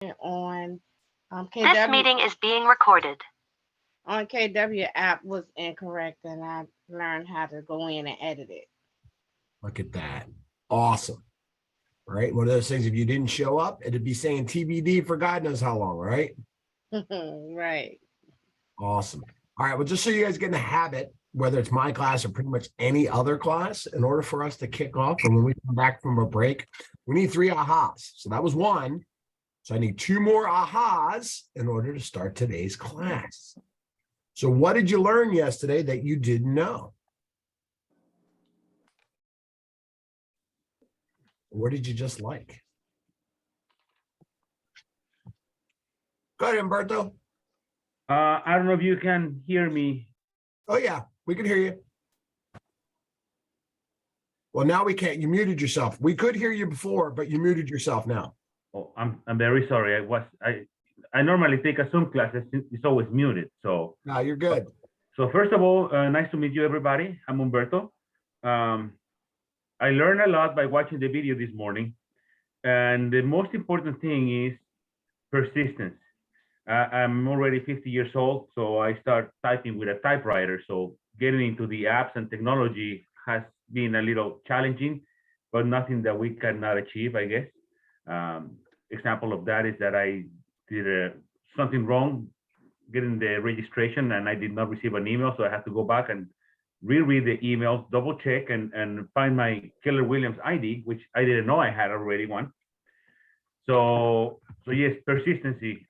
on This KW meeting is being recorded. on KW app was incorrect, and I learned how to go in and edit Look at that. Awesome. Right. One of those things, if you didn't show up, it'd be saying TBD for God knows how long, right? it. Right. Awesome. All right. Well, just so you guys get in the habit, whether it's my class or pretty much any other class, in order for us to kick off and when we come back from a break, we need 3 ahas. So that was one. So I need 2 more ahas in order to start today's class. So what did you learn yesterday that you didn't know? What did you just like? Go ahead, Humberto. I don't know if you can hear me. Oh, yeah, we can hear you. Well, now we can't. You muted yourself. We could hear you before, but you muted yourself now. Oh, I'm very sorry. I normally take a Zoom class. It's always muted. So No, you're good. so first of all, nice to meet you, everybody. I'm Humberto. I learned a lot by watching the video this morning, and the most important thing is persistence. I'm already 50 years old, so I start typing with a typewriter. So getting into the apps and technology has been a little challenging, but nothing that we cannot achieve, I guess. Example of that is that I did something wrong getting the registration and I did not receive an email. So I have to go back and reread the emails, double check and find my Keller Williams ID, which I didn't know I had already one. So yes, persistency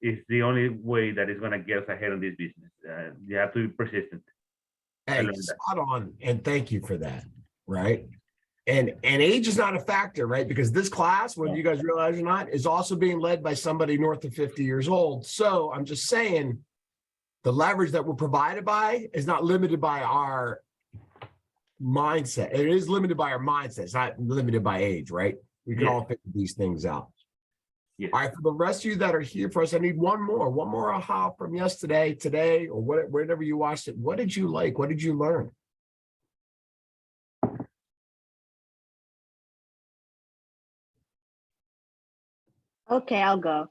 is the only way that is going to get us ahead in this business. You have to be persistent. Hey, spot on. And thank you for that. Right. And age is not a factor, right? Because this class, whether you guys realize or not, is also being led by somebody north of 50 years old. So I'm just saying the leverage that we're provided by is not limited by our mindset. It is limited by our mindset. It's not limited by age, right? We can all figure these things out. Yes. All right, for the rest of you that are here for us, I need one more aha from yesterday, today, or whenever you watched it. What did you like? What did you learn? Okay, I'll go.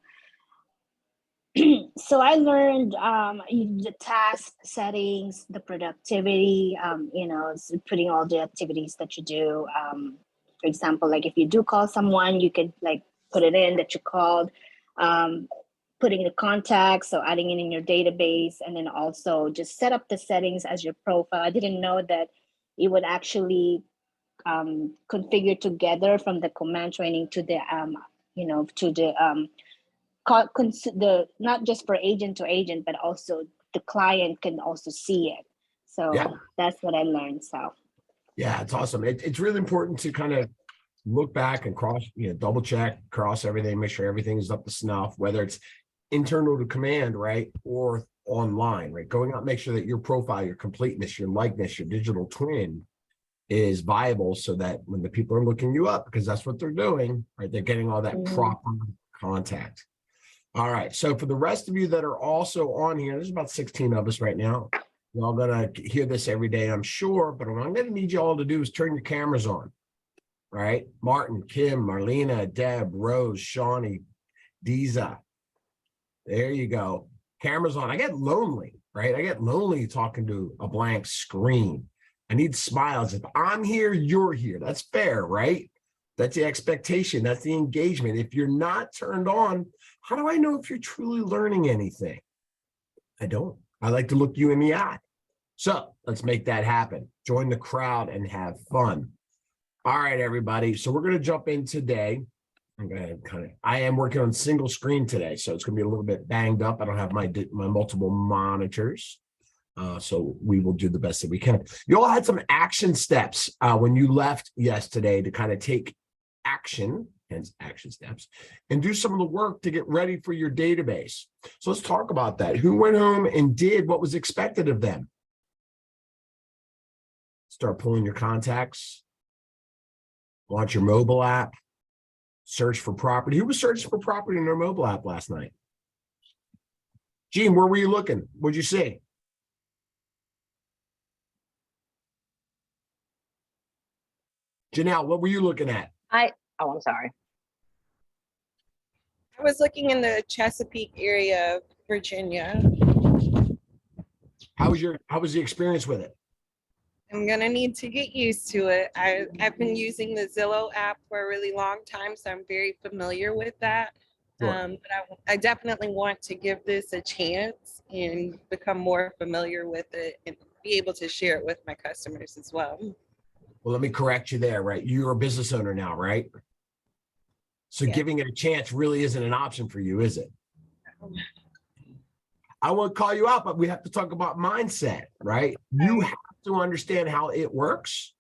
So I learned the task settings, the productivity, putting all the activities that you do. For example, like if you do call someone, you could like put it in that you called, putting the contacts, so adding it in your database, and then also just set up the settings as your profile. I didn't know that it would actually configure together from the command training to the not just for agent to agent, but also the client can also see it. So that's what I learned. So yeah, it's awesome. It's really important to kind of look back and cross, double check, cross everything, make sure everything is up to snuff, whether it's internal to command, right, or online, right? Going out, make sure that your profile, your completeness, your likeness, your digital twin is viable, so that when the people are looking you up, because that's what they're doing, right, they're getting all that proper contact. All right. So for the rest of you that are also on here, there's about 16 of us right now. You're all going to hear this every day, I'm sure. But what I'm going to need you all to do is turn your cameras on. Right? Martin, Kim, Marlena, Deb, Rose, Shawnee, Diza. There you go. Cameras on. I get lonely, right? I get lonely talking to a blank screen. I need smiles. If I'm here, you're here. That's fair, right? That's the expectation. That's the engagement. If you're not turned on, how do I know if you're truly learning anything? I don't. I like to look you in the eye. So let's make that happen. Join the crowd and have fun. All right, everybody. So we're going to jump in today. I'm going to I am working on single screen today, so it's going to be a little bit banged up. I don't have my multiple monitors. So we will do the best that we can. You all had some action steps when you left yesterday to kind of take action, hence action steps, and do some of the work to get ready for your database. So let's talk about that. Who went home and did what was expected of them? Start pulling your contacts, launch your mobile app, search for property. Who was searching for property in their mobile app last night? Gene, where were you looking? What'd you see? Janelle, what were you looking at? I'm sorry. I was looking in the Chesapeake area of Virginia. How was the experience with it? I'm gonna need to get used to it. I've been using the Zillow app for a really long time, so I'm very familiar with that. Sure. But I definitely want to give this a chance and become more familiar with it and be able to share it with my customers as well. Well, let me correct you there, right? You're a business owner now, right? So Yeah. giving it a chance really isn't an option for you, is it? I won't call you out, but we have to talk about mindset, right? You have to understand how it works,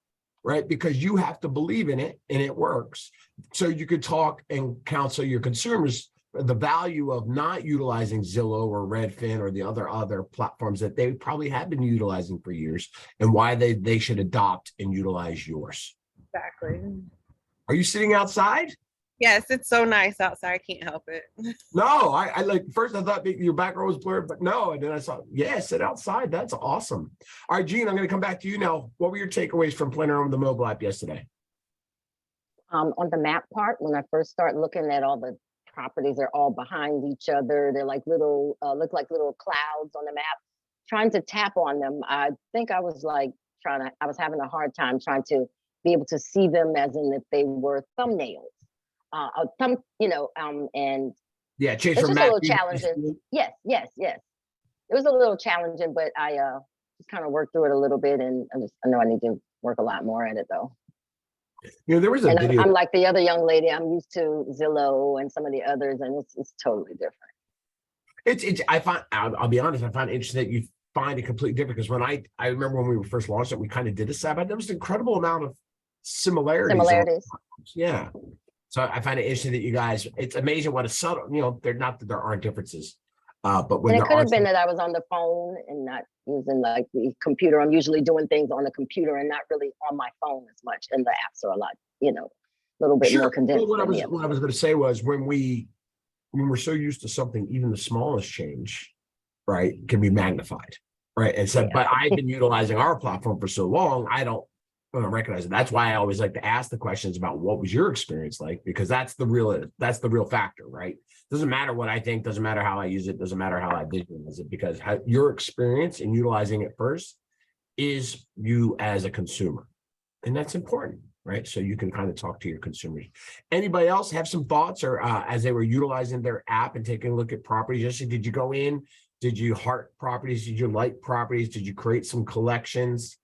right? Because you have to believe in it and it works. So you could talk and counsel your consumers the value of not utilizing Zillow or Redfin or the other platforms that they probably have been utilizing for years and why they should adopt and utilize yours. Exactly. Are you sitting outside? Yes, it's so nice outside. I can't help it. No, I like first I thought your background was blurred, but no. And then I saw, yeah, sit outside. That's awesome. All right, Gene, I'm going to come back to you now. What were your takeaways from playing around with the mobile app yesterday? On the map part, when I first started looking at all the properties, are all behind each other. They're like little, look like little clouds on the map. Trying to tap on them, I think I was like I was having a hard time trying to be able to see them as in if they were thumbnails. And Yeah, change it's from just a map little view to challenging. screen. Yes. It was a little challenging, but I just kind of worked through it a little bit, and I know I need to work a lot more at it though. You know, there was a And video. I'm like the other young lady. I'm used to Zillow and some of the others, and it's totally different. I find, I'll be honest, I find it interesting that you find it completely different because when I remember when we were first launched it, we kind of did a side, but there was an incredible amount of similarities. Yeah. So I find it interesting that you guys, it's amazing what a subtle, they're not that there aren't differences. But when And it there could are have been that I was on the phone and not using like the computer. I'm usually doing things on the computer and not really on my phone as much. And the apps are a lot, a little bit more condensed. Well, what than I the was others. going to say was when we're so used to something, even the smallest change, right, can be magnified, right? And so, Yeah. but I've been utilizing our platform for so long, I don't recognize it. That's why I always like to ask the questions about what was your experience like, because that's the real factor, right? Doesn't matter what I think, doesn't matter how I use it, doesn't matter how I visualize it, because your experience in utilizing it first is you as a consumer. And that's important, right? So you can kind of talk to your consumers. Anybody else have some thoughts or as they were utilizing their app and taking a look at properties? Jesse, did you go in? Did you heart properties? Did you like properties? Did you create some collections?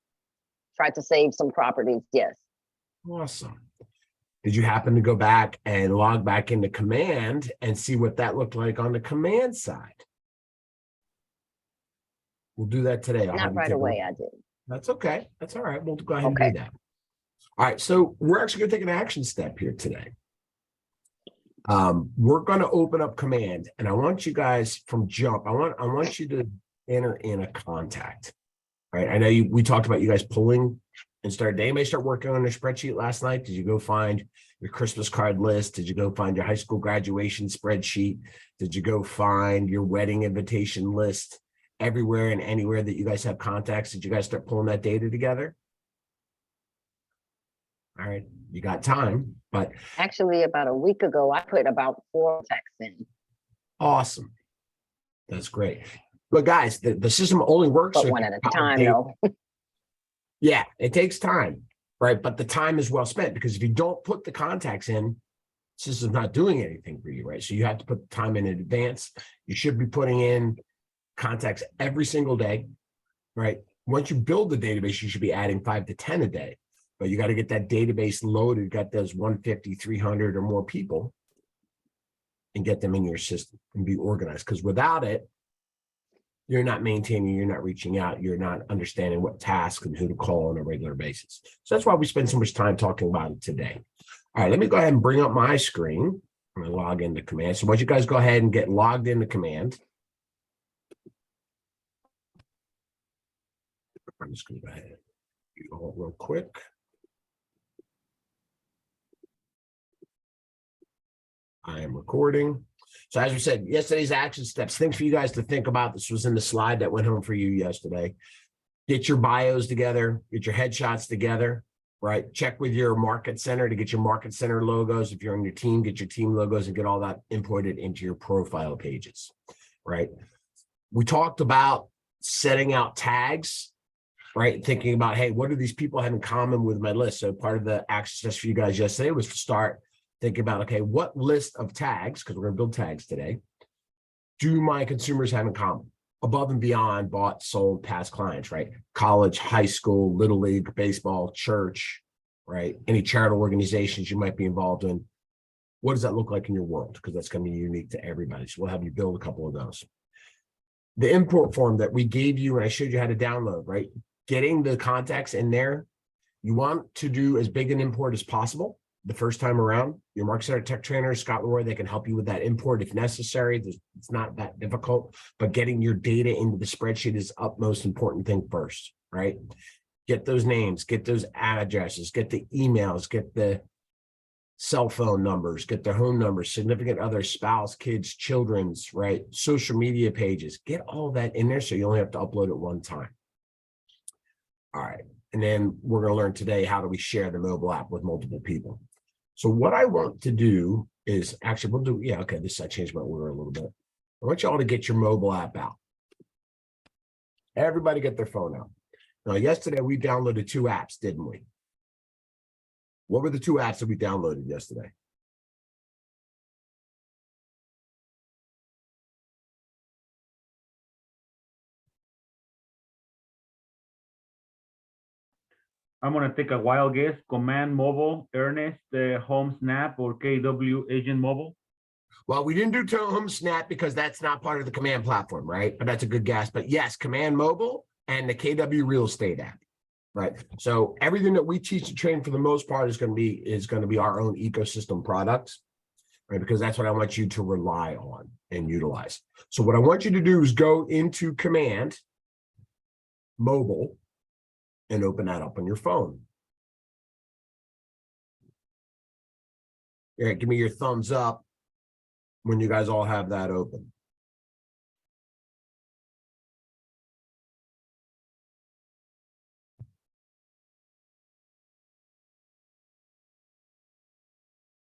Tried to save some properties. Yes. Awesome. Did you happen to go back and log back into Command and see what that looked like on the Command side? We'll do that today. I'll have Not you right take a away. look. I did. That's okay. That's all right. We'll go ahead and Okay. do that. All right. So we're actually going to take an action step here today. We're going to open up Command, and I want you guys from jump. I want you to enter in a contact. All right. I know we talked about you guys pulling and started. Did anybody start working on their spreadsheet last night? Did you go find your Christmas card list? Did you go find your high school graduation spreadsheet? Did you go find your wedding invitation list? Everywhere and anywhere that you guys have contacts, did you guys start pulling that data together? All right, you got time, but Actually, about a week ago, I put about 4 texts in, awesome. That's great. But guys, the system only works. but if one you at a have time data. though. Yeah, it takes time, right? But the time is well spent because if you don't put the contacts in, the system's not doing anything for you, right? So you have to put the time in advance. You should be putting in contacts every single day, right? Once you build the database, you should be adding 5 to 10 a day, but you got to get that database loaded, got those 150, 300 or more people and get them in your system and be organized. Because without it, you're not maintaining, you're not reaching out, you're not understanding what tasks and who to call on a regular basis. So that's why we spend so much time talking about it today. All right, let me go ahead and bring up my screen. I'm going to log into Command. So once you guys go ahead and get logged into Command, I'm just going to go ahead and do all real quick. I am recording. So as we said, yesterday's action steps, things for you guys to think about. This was in the slide that went home for you yesterday. Get your bios together, get your headshots together, right? Check with your market center to get your market center logos. If you're on your team, get your team logos and get all that imported into your profile pages, right? We talked about setting out tags, right? Thinking about, hey, what do these people have in common with my list? So part of the action test for you guys yesterday was to start thinking about, okay, what list of tags, because we're going to build tags today, do my consumers have in common? Above and beyond bought, sold, past clients, right? College, high school, little league, baseball, church, right? Any charitable organizations you might be involved in. What does that look like in your world? Because that's going to be unique to everybody. So we'll have you build a couple of those. The import form that we gave you and I showed you how to download, right? Getting the contacts in there. You want to do as big an import as possible the first time around. Your Market Center tech trainer, Scott Leroy, they can help you with that import if necessary. It's not that difficult, but getting your data into the spreadsheet is utmost important thing first, right? Get those names, get those addresses, get the emails, get the cell phone numbers, get their home numbers, significant other, spouse, kids, children's, right? Social media pages, get all that in there so you only have to upload it one time. All right. And then we're going to learn today, how do we share the mobile app with multiple people? So what I want to do is actually, we'll do, yeah, okay, I changed my order a little bit. I want you all to get your mobile app out. Everybody get their phone out. Now, yesterday we downloaded 2 apps, didn't we? What were the 2 apps that we downloaded yesterday? I'm going to take a wild guess. Command Mobile, Ernest, Home Snap, or KW Agent Mobile. Well, we didn't do Home Snap because that's not part of the Command platform, right? But that's a good guess. But yes, Command Mobile and the KW Real Estate app, right? So everything that we teach and train for the most part is going to be our own ecosystem products, right? Because that's what I want you to rely on and utilize. So what I want you to do is go into Command Mobile and open that up on your phone. Yeah, give me your thumbs up when you guys all have that open.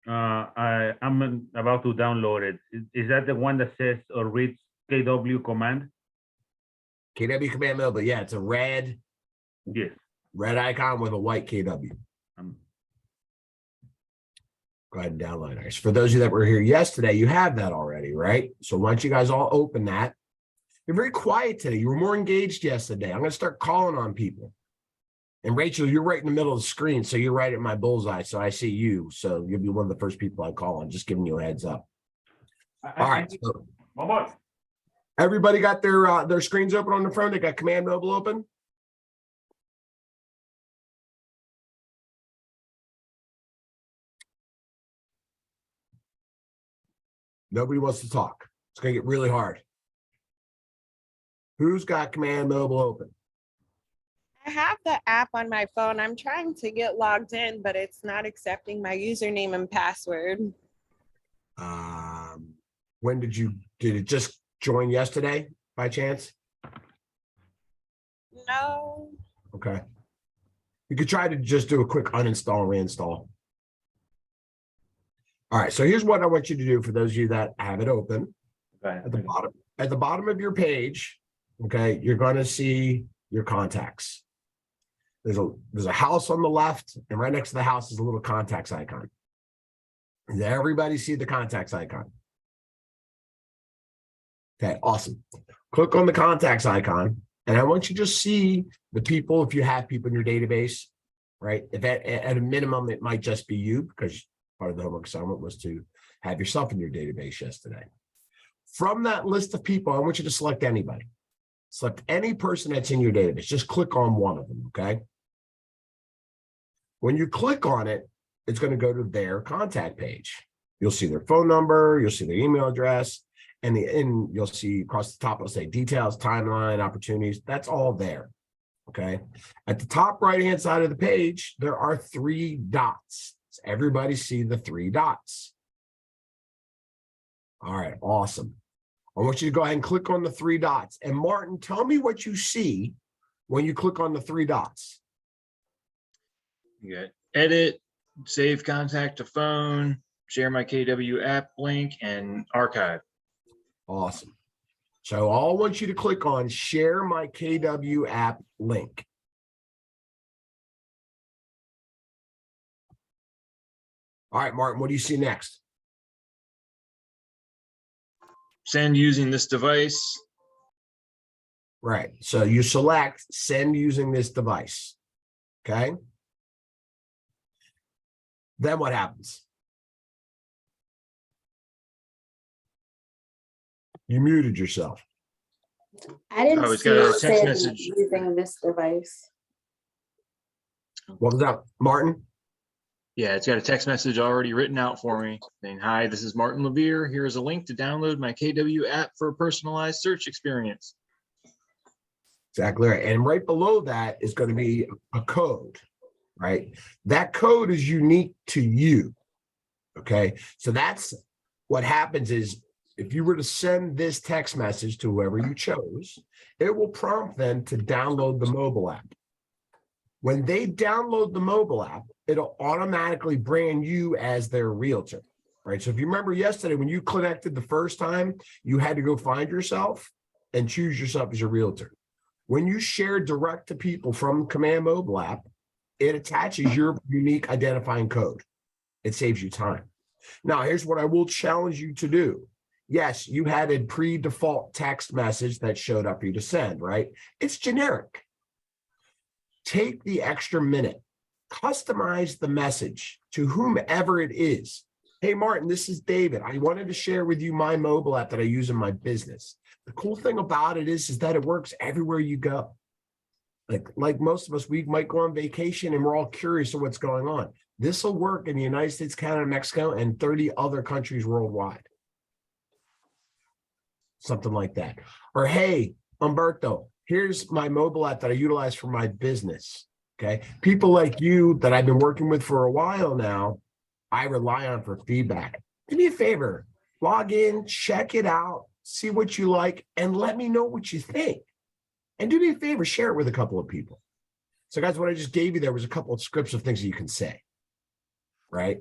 I'm about to download it. Is that the one that says or reads KW Command? KW Command Mobile, yeah, it's a red icon with a white KW. Go ahead and download it. For those of you that were here yesterday, you have that already, right? So once you guys all open that, you're very quiet today. You were more engaged yesterday. I'm going to start calling on people. And Rachel, you're right in the middle of the screen, so you're right at my bullseye, so I see you. So you'll be one of the first people I call on, just giving you a heads up. All right. So everybody got their screens open on the phone? They got Command Mobile open? Nobody wants to talk. It's going to get really hard. Who's got Command Mobile open? I have the app on my phone. I'm trying to get logged in, but it's not accepting my username and password. When did it just join yesterday by chance? No. Okay. You could try to just do a quick uninstall, reinstall. All right, so here's what I want you to do for those of you that have it open. Okay. At the bottom of your page, okay, you're going to see your contacts. There's a house on the left, and right next to the house is a little contacts icon. Does everybody see the contacts icon? Okay, awesome. Click on the contacts icon, and I want you to just see the people, if you have people in your database, right? If at a minimum, it might just be you, because part of the homework assignment was to have yourself in your database yesterday. From that list of people, I want you to select anybody. Select any person that's in your database. Just click on one of them, okay? When you click on it, it's going to go to their contact page. You'll see their phone number, you'll see their email address, and you'll see across the top, it'll say details, timeline, opportunities. That's all there, okay? At the top right-hand side of the page, there are 3 dots. Does everybody see the 3 dots? All right, awesome. I want you to go ahead and click on the 3 dots. And Martin, tell me what you see when you click on the 3 dots. You got edit, save contact to phone, share my KW app link, and archive. Awesome. So all I want you to click on share my KW app link. All right, Martin, what do you see next? Send using this device. Right. So you select send using this device. Okay. Then what happens? You muted yourself. I didn't Oh, it's see got a it text said message. using this device. What was that, Martin? Yeah, it's got a text message already written out for me saying, "Hi, this is Martin Levere. Here's a link to download my KW app for a personalized search experience." Exactly right. And right below that is going to be a code, right? That code is unique to you. Okay. So that's what happens is if you were to send this text message to whoever you chose, it will prompt them to download the mobile app. When they download the mobile app, it'll automatically brand you as their realtor, right? So if you remember yesterday, when you connected the first time, you had to go find yourself and choose yourself as your realtor. When you share direct to people from Command Mobile app, it attaches your unique identifying code. It saves you time. Now, here's what I will challenge you to do. Yes, you had a pre-default text message that showed up for you to send, right? It's generic. Take the extra minute, customize the message to whomever it is. Hey, Martin, this is David. I wanted to share with you my mobile app that I use in my business. The cool thing about it is that it works everywhere you go. Like most of us, we might go on vacation and we're all curious of what's going on. This will work in the United States, Canada, Mexico, and 30 other countries worldwide. Something like that. Or, hey, Umberto, here's my mobile app that I utilize for my business. Okay. People like you that I've been working with for a while now, I rely on for feedback. Do me a favor, log in, check it out, see what you like, and let me know what you think. And do me a favor, share it with a couple of people. So guys, what I just gave you there was a couple of scripts of things that you can say, right?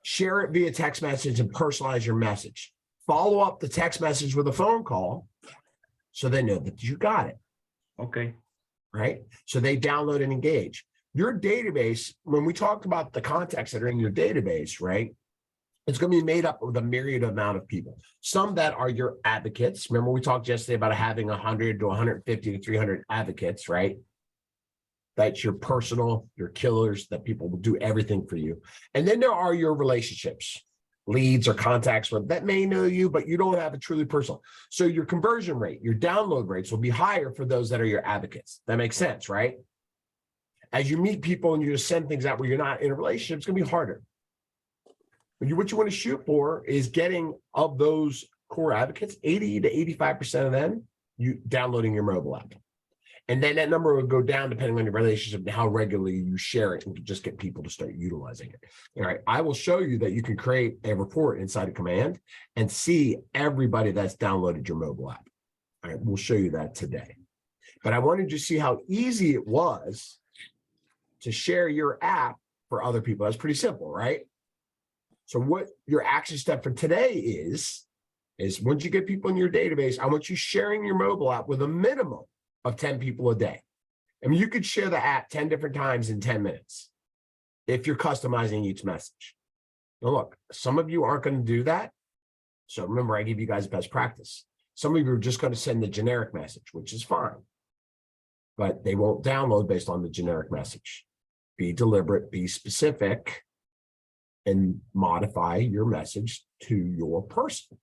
Share it via text message and personalize your message. Follow up the text message with a phone call so they know that you got it. Okay. Right? So they download and engage. Your database, when we talked about the contacts that are in your database, right? It's going to be made up of a myriad amount of people. Some that are your advocates. Remember, we talked yesterday about having 100 to 150 to 300 advocates, right? That's your personal, your killers, that people will do everything for you. And then there are your relationships, leads or contacts that may know you, but you don't have a truly personal. So your conversion rate, your download rates will be higher for those that are your advocates. That makes sense, right? As you meet people and you just send things out where you're not in a relationship, it's going to be harder. What you want to shoot for is getting of those core advocates, 80 to 85% of them, you downloading your mobile app. And then that number will go down depending on your relationship and how regularly you share it and just get people to start utilizing it. All right. I will show you that you can create a report inside of Command and see everybody that's downloaded your mobile app. All right. We'll show you that today. But I wanted you to see how easy it was to share your app for other people. That's pretty simple, right? So what your action step for today is once you get people in your database, I want you sharing your mobile app with a minimum of 10 people a day. I mean, you could share the app 10 different times in 10 minutes if you're customizing each message. Now, look, some of you aren't going to do that. So remember, I give you guys best practice. Some of you are just going to send the generic message, which is fine, but they won't download based on the generic message. Be deliberate, be specific, and modify your message to your person,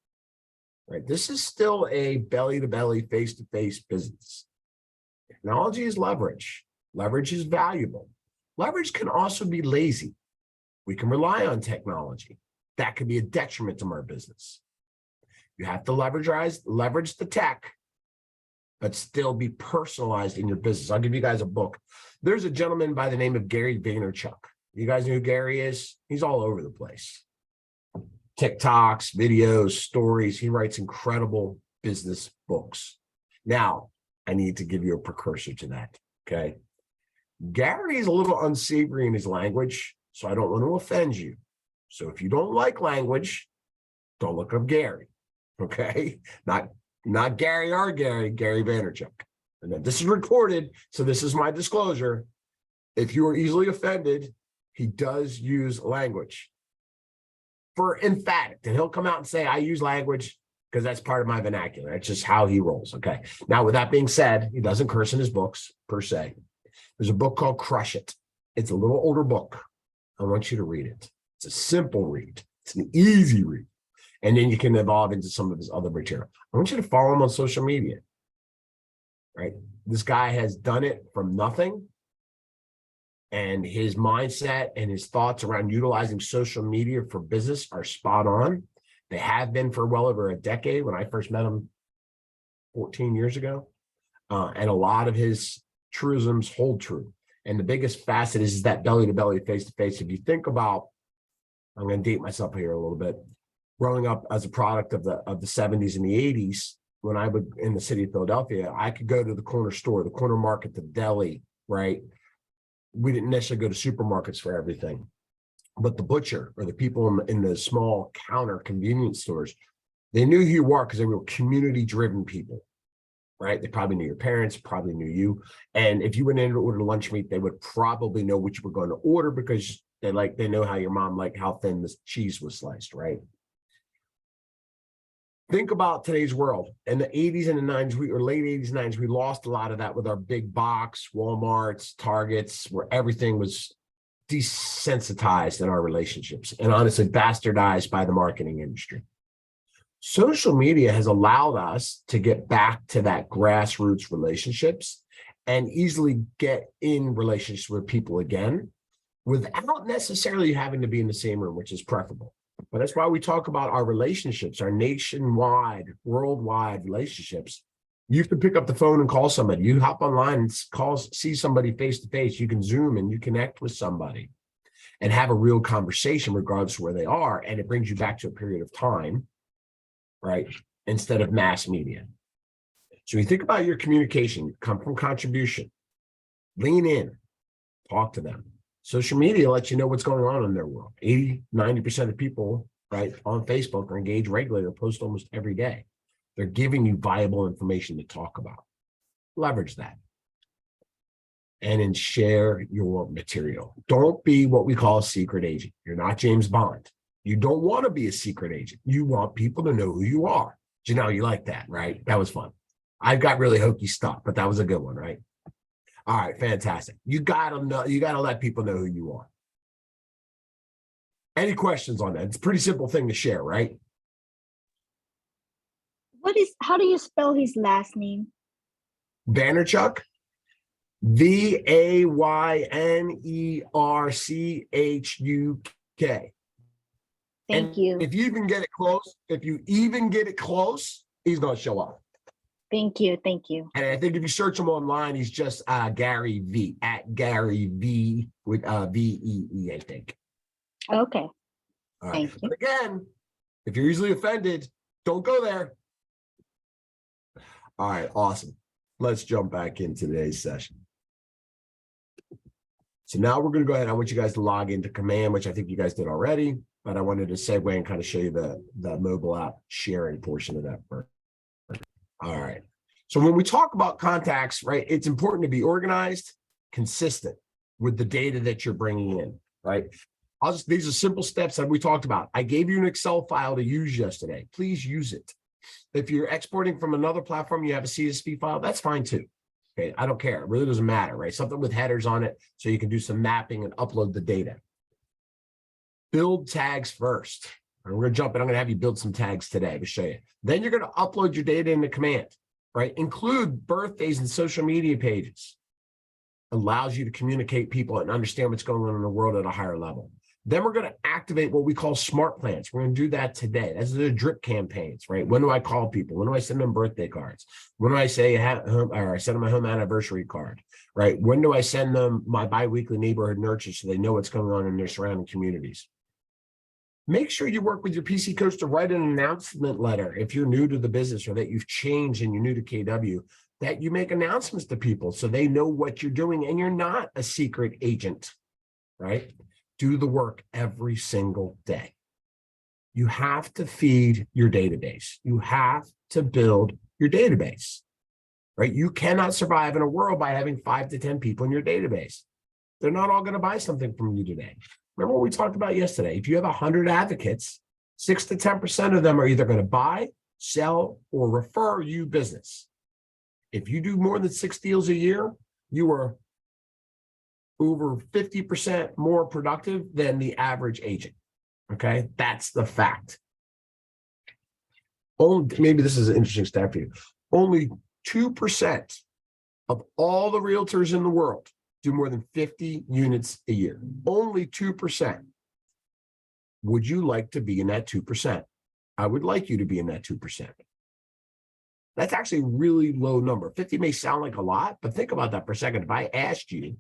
right? This is still a belly-to-belly, face-to-face business. Technology is leverage. Leverage is valuable. Leverage can also be lazy. We can rely on technology. That could be a detriment to our business. You have to leverage the tech, but still be personalized in your business. I'll give you guys a book. There's a gentleman by the name of Gary Vaynerchuk. You guys know who Gary is? He's all over the place. TikToks, videos, stories. He writes incredible business books. Now, I need to give you a precursor to that, okay? Gary is a little unsavory in his language, so I don't want to offend you. So if you don't like language, don't look up Gary, okay? Not Gary or Gary Vaynerchuk. And then this is recorded, so this is my disclosure. If you are easily offended, he does use language for emphatic, and he'll come out and say, I use language because that's part of my vernacular. That's just how he rolls, okay? Now, with that being said, he doesn't curse in his books per se. There's a book called Crush It. It's a little older book. I want you to read it. It's a simple read. It's an easy read. And then you can evolve into some of his other material. I want you to follow him on social media, right? This guy has done it from nothing. And his mindset and his thoughts around utilizing social media for business are spot on. They have been for well over a decade. When I first met him 14 years ago. And a lot of his truisms hold true. And the biggest facet is that belly-to-belly, face-to-face. If you think about, I'm going to date myself here a little bit, growing up as a product of the 70s and the 80s, when I would, in the city of Philadelphia, I could go to the corner store, the corner market, the deli, right? We didn't necessarily go to supermarkets for everything. But the butcher or the people in the small counter convenience stores, they knew who you were because they were community-driven people, right? They probably knew your parents, probably knew you. And if you went in to order lunch meat, they would probably know what you were going to order because they know how your mom liked how thin the cheese was sliced, right? Think about today's world. In the 80s and the 90s, or late 80s, 90s, we lost a lot of that with our big box, Walmarts, Targets, where everything was desensitized in our relationships and honestly bastardized by the marketing industry. Social media has allowed us to get back to that grassroots relationships and easily get in relationships with people again without necessarily having to be in the same room, which is preferable. But that's why we talk about our relationships, our nationwide, worldwide relationships. You can pick up the phone and call somebody. You hop online and see somebody face to face. You can Zoom and you connect with somebody and have a real conversation regardless of where they are. And it brings you back to a period of time, right? Instead of mass media. So you think about your communication, come from contribution, lean in, talk to them. Social media lets you know what's going on in their world. 80, 90% of people, right, on Facebook are engaged regularly or post almost every day. They're giving you viable information to talk about. Leverage that. And then share your material. Don't be what we call a secret agent. You're not James Bond. You don't want to be a secret agent. You want people to know who you are. Janelle, you like that, right? That was fun. I got really hokey stuff, but that was a good one, right? All right, fantastic. You gotta know, you gotta let people know who you are. Any questions on that? It's a pretty simple thing to share, right? How do you spell his last name? Vaynerchuk, Vaynerchuk. Thank you. If you even get it close, he's gonna show up. Thank you. Thank you. And I think if you search him online, he's just Gary V, at Gary V with VEE, I think. Okay. All right. Thank you. But again, if you're easily offended, don't go there. All right, awesome. Let's jump back into today's session. So now we're going to go ahead. I want you guys to log into Command, which I think you guys did already, but I wanted to segue and kind of show you the mobile app sharing portion of that first. All right. So when we talk about contacts, right, it's important to be organized, consistent with the data that you're bringing in, right? These are simple steps that we talked about. I gave you an Excel file to use yesterday. Please use it. If you're exporting from another platform, you have a CSV file, that's fine too. Okay, I don't care. It really doesn't matter, right? Something with headers on it so you can do some mapping and upload the data. Build tags first. And we're going to jump in. I'm going to have you build some tags today to show you. Then you're going to upload your data into Command, right? Include birthdays and social media pages. Allows you to communicate people and understand what's going on in the world at a higher level. Then we're going to activate what we call smart plans. We're going to do that today. That's the drip campaigns, right? When do I call people? When do I send them birthday cards? When do I say, or I send them a home anniversary card, right? When do I send them my biweekly neighborhood nurture so they know what's going on in their surrounding communities? Make sure you work with your PC coach to write an announcement letter if you're new to the business or that you've changed and you're new to KW. that you make announcements to people so they know what you're doing and you're not a secret agent, right? Do the work every single day. You have to feed your database. You have to build your database, right? You cannot survive in a world by having 5 to 10 people in your database. They're not all going to buy something from you today. Remember what we talked about yesterday? If you have 100 advocates, 6 to 10% of them are either going to buy, sell, or refer you business. If you do more than 6 deals a year, you are over 50% more productive than the average agent. Okay, that's the fact. Only, maybe this is an interesting stat for you. Only 2% of all the realtors in the world do more than 50 units a year. Only 2%. Would you like to be in that 2%? I would like you to be in that 2%. That's actually a really low number. 50 may sound like a lot, but think about that for a second. If I asked you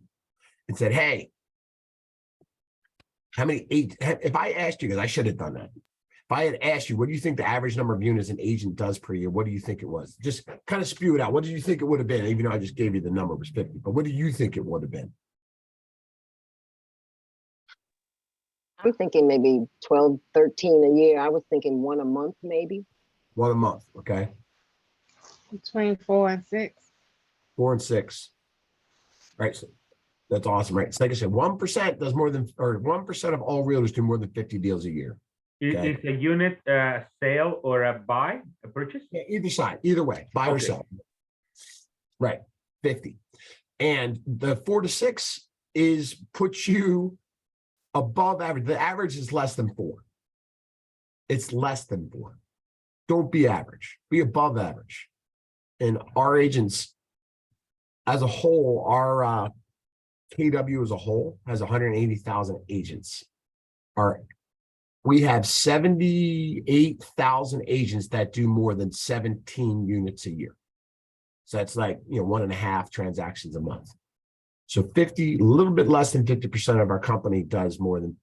and said, hey, if I asked you, because I should have done that. If I had asked you, what do you think the average number of units an agent does per year? What do you think it was? Just kind of spew it out. What do you think it would have been? Even though I just gave you the number was 50, but what do you think it would have been? I'm thinking maybe 12, 13 a year. I was thinking 1 a month, maybe. 1 a month, okay? Between 4 and 6. 4 and 6. Right, so that's awesome, right? It's like I said, 1% does more than, or 1% of all realtors do more than 50 deals a year. Okay. Is a unit a sale or a buy, a purchase? Yeah, either side, either way, buy or sell. Right, 50. And the 4 to 6 puts you above average. The average is less than 4. It's less than 4. Don't be average, be above average. And our agents as a whole, our KW as a whole has 180,000 agents. We have 78,000 agents that do more than 17 units a year. So that's like, 1.5 transactions a month. So a little bit less than 50% of our company does more than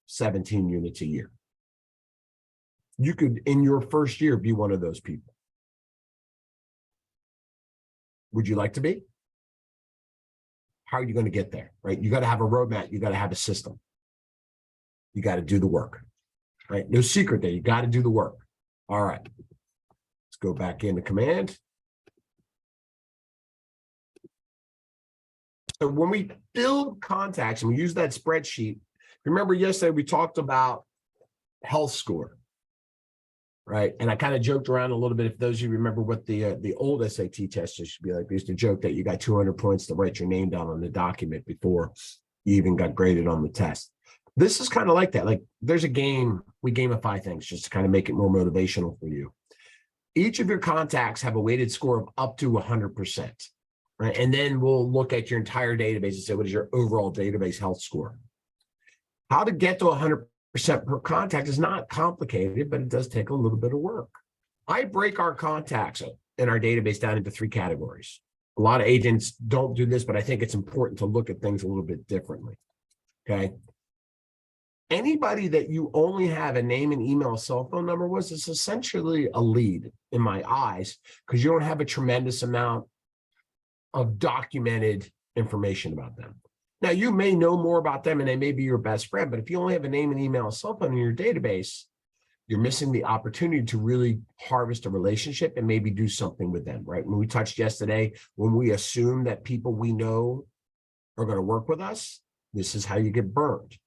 17 units a year. You could, in your first year, be one of those people. Would you like to be? How are you going to get there, right? You got to have a roadmap. You got to have a system. You got to do the work, right? No secret there. You got to do the work. All right. Let's go back into command. So when we build contacts and we use that spreadsheet, remember yesterday we talked about health score, right? And I kind of joked around a little bit. If those of you remember what the old SAT test used to be like, we used to joke that you got 200 points to write your name down on the document before you even got graded on the test. This is kind of like that. Like there's a game, we gamify things just to kind of make it more motivational for you. Each of your contacts have a weighted score of up to 100%. Right? And then we'll look at your entire database and say, what is your overall database health score? How to get to 100% per contact is not complicated, but it does take a little bit of work. I break our contacts in our database down into 3 categories. A lot of agents don't do this, but I think it's important to look at things a little bit differently. Okay. Anybody that you only have a name and email, cell phone number was, is essentially a lead in my eyes, because you don't have a tremendous amount of documented information about them. Now, you may know more about them and they may be your best friend, but if you only have a name and email, cell phone in your database, you're missing the opportunity to really harvest a relationship and maybe do something with them, right? When we touched yesterday, when we assume that people we know are going to work with us, this is how you get burned.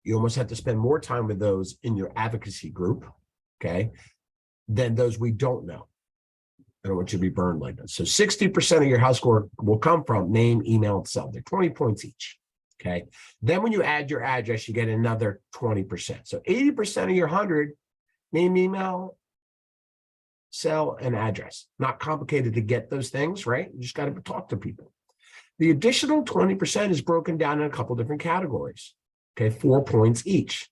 You almost have to spend more time with those in your advocacy group, okay, than those we don't know. I don't want you to be burned like that. So 60% of your house score will come from name, email, and cell. They're 20 points each. Okay. Then when you add your address, you get another 20%. So 80% of your 100, name, email, cell, and address. Not complicated to get those things, right? You just got to talk to people. The additional 20% is broken down in a couple different categories. Okay. 4 points each.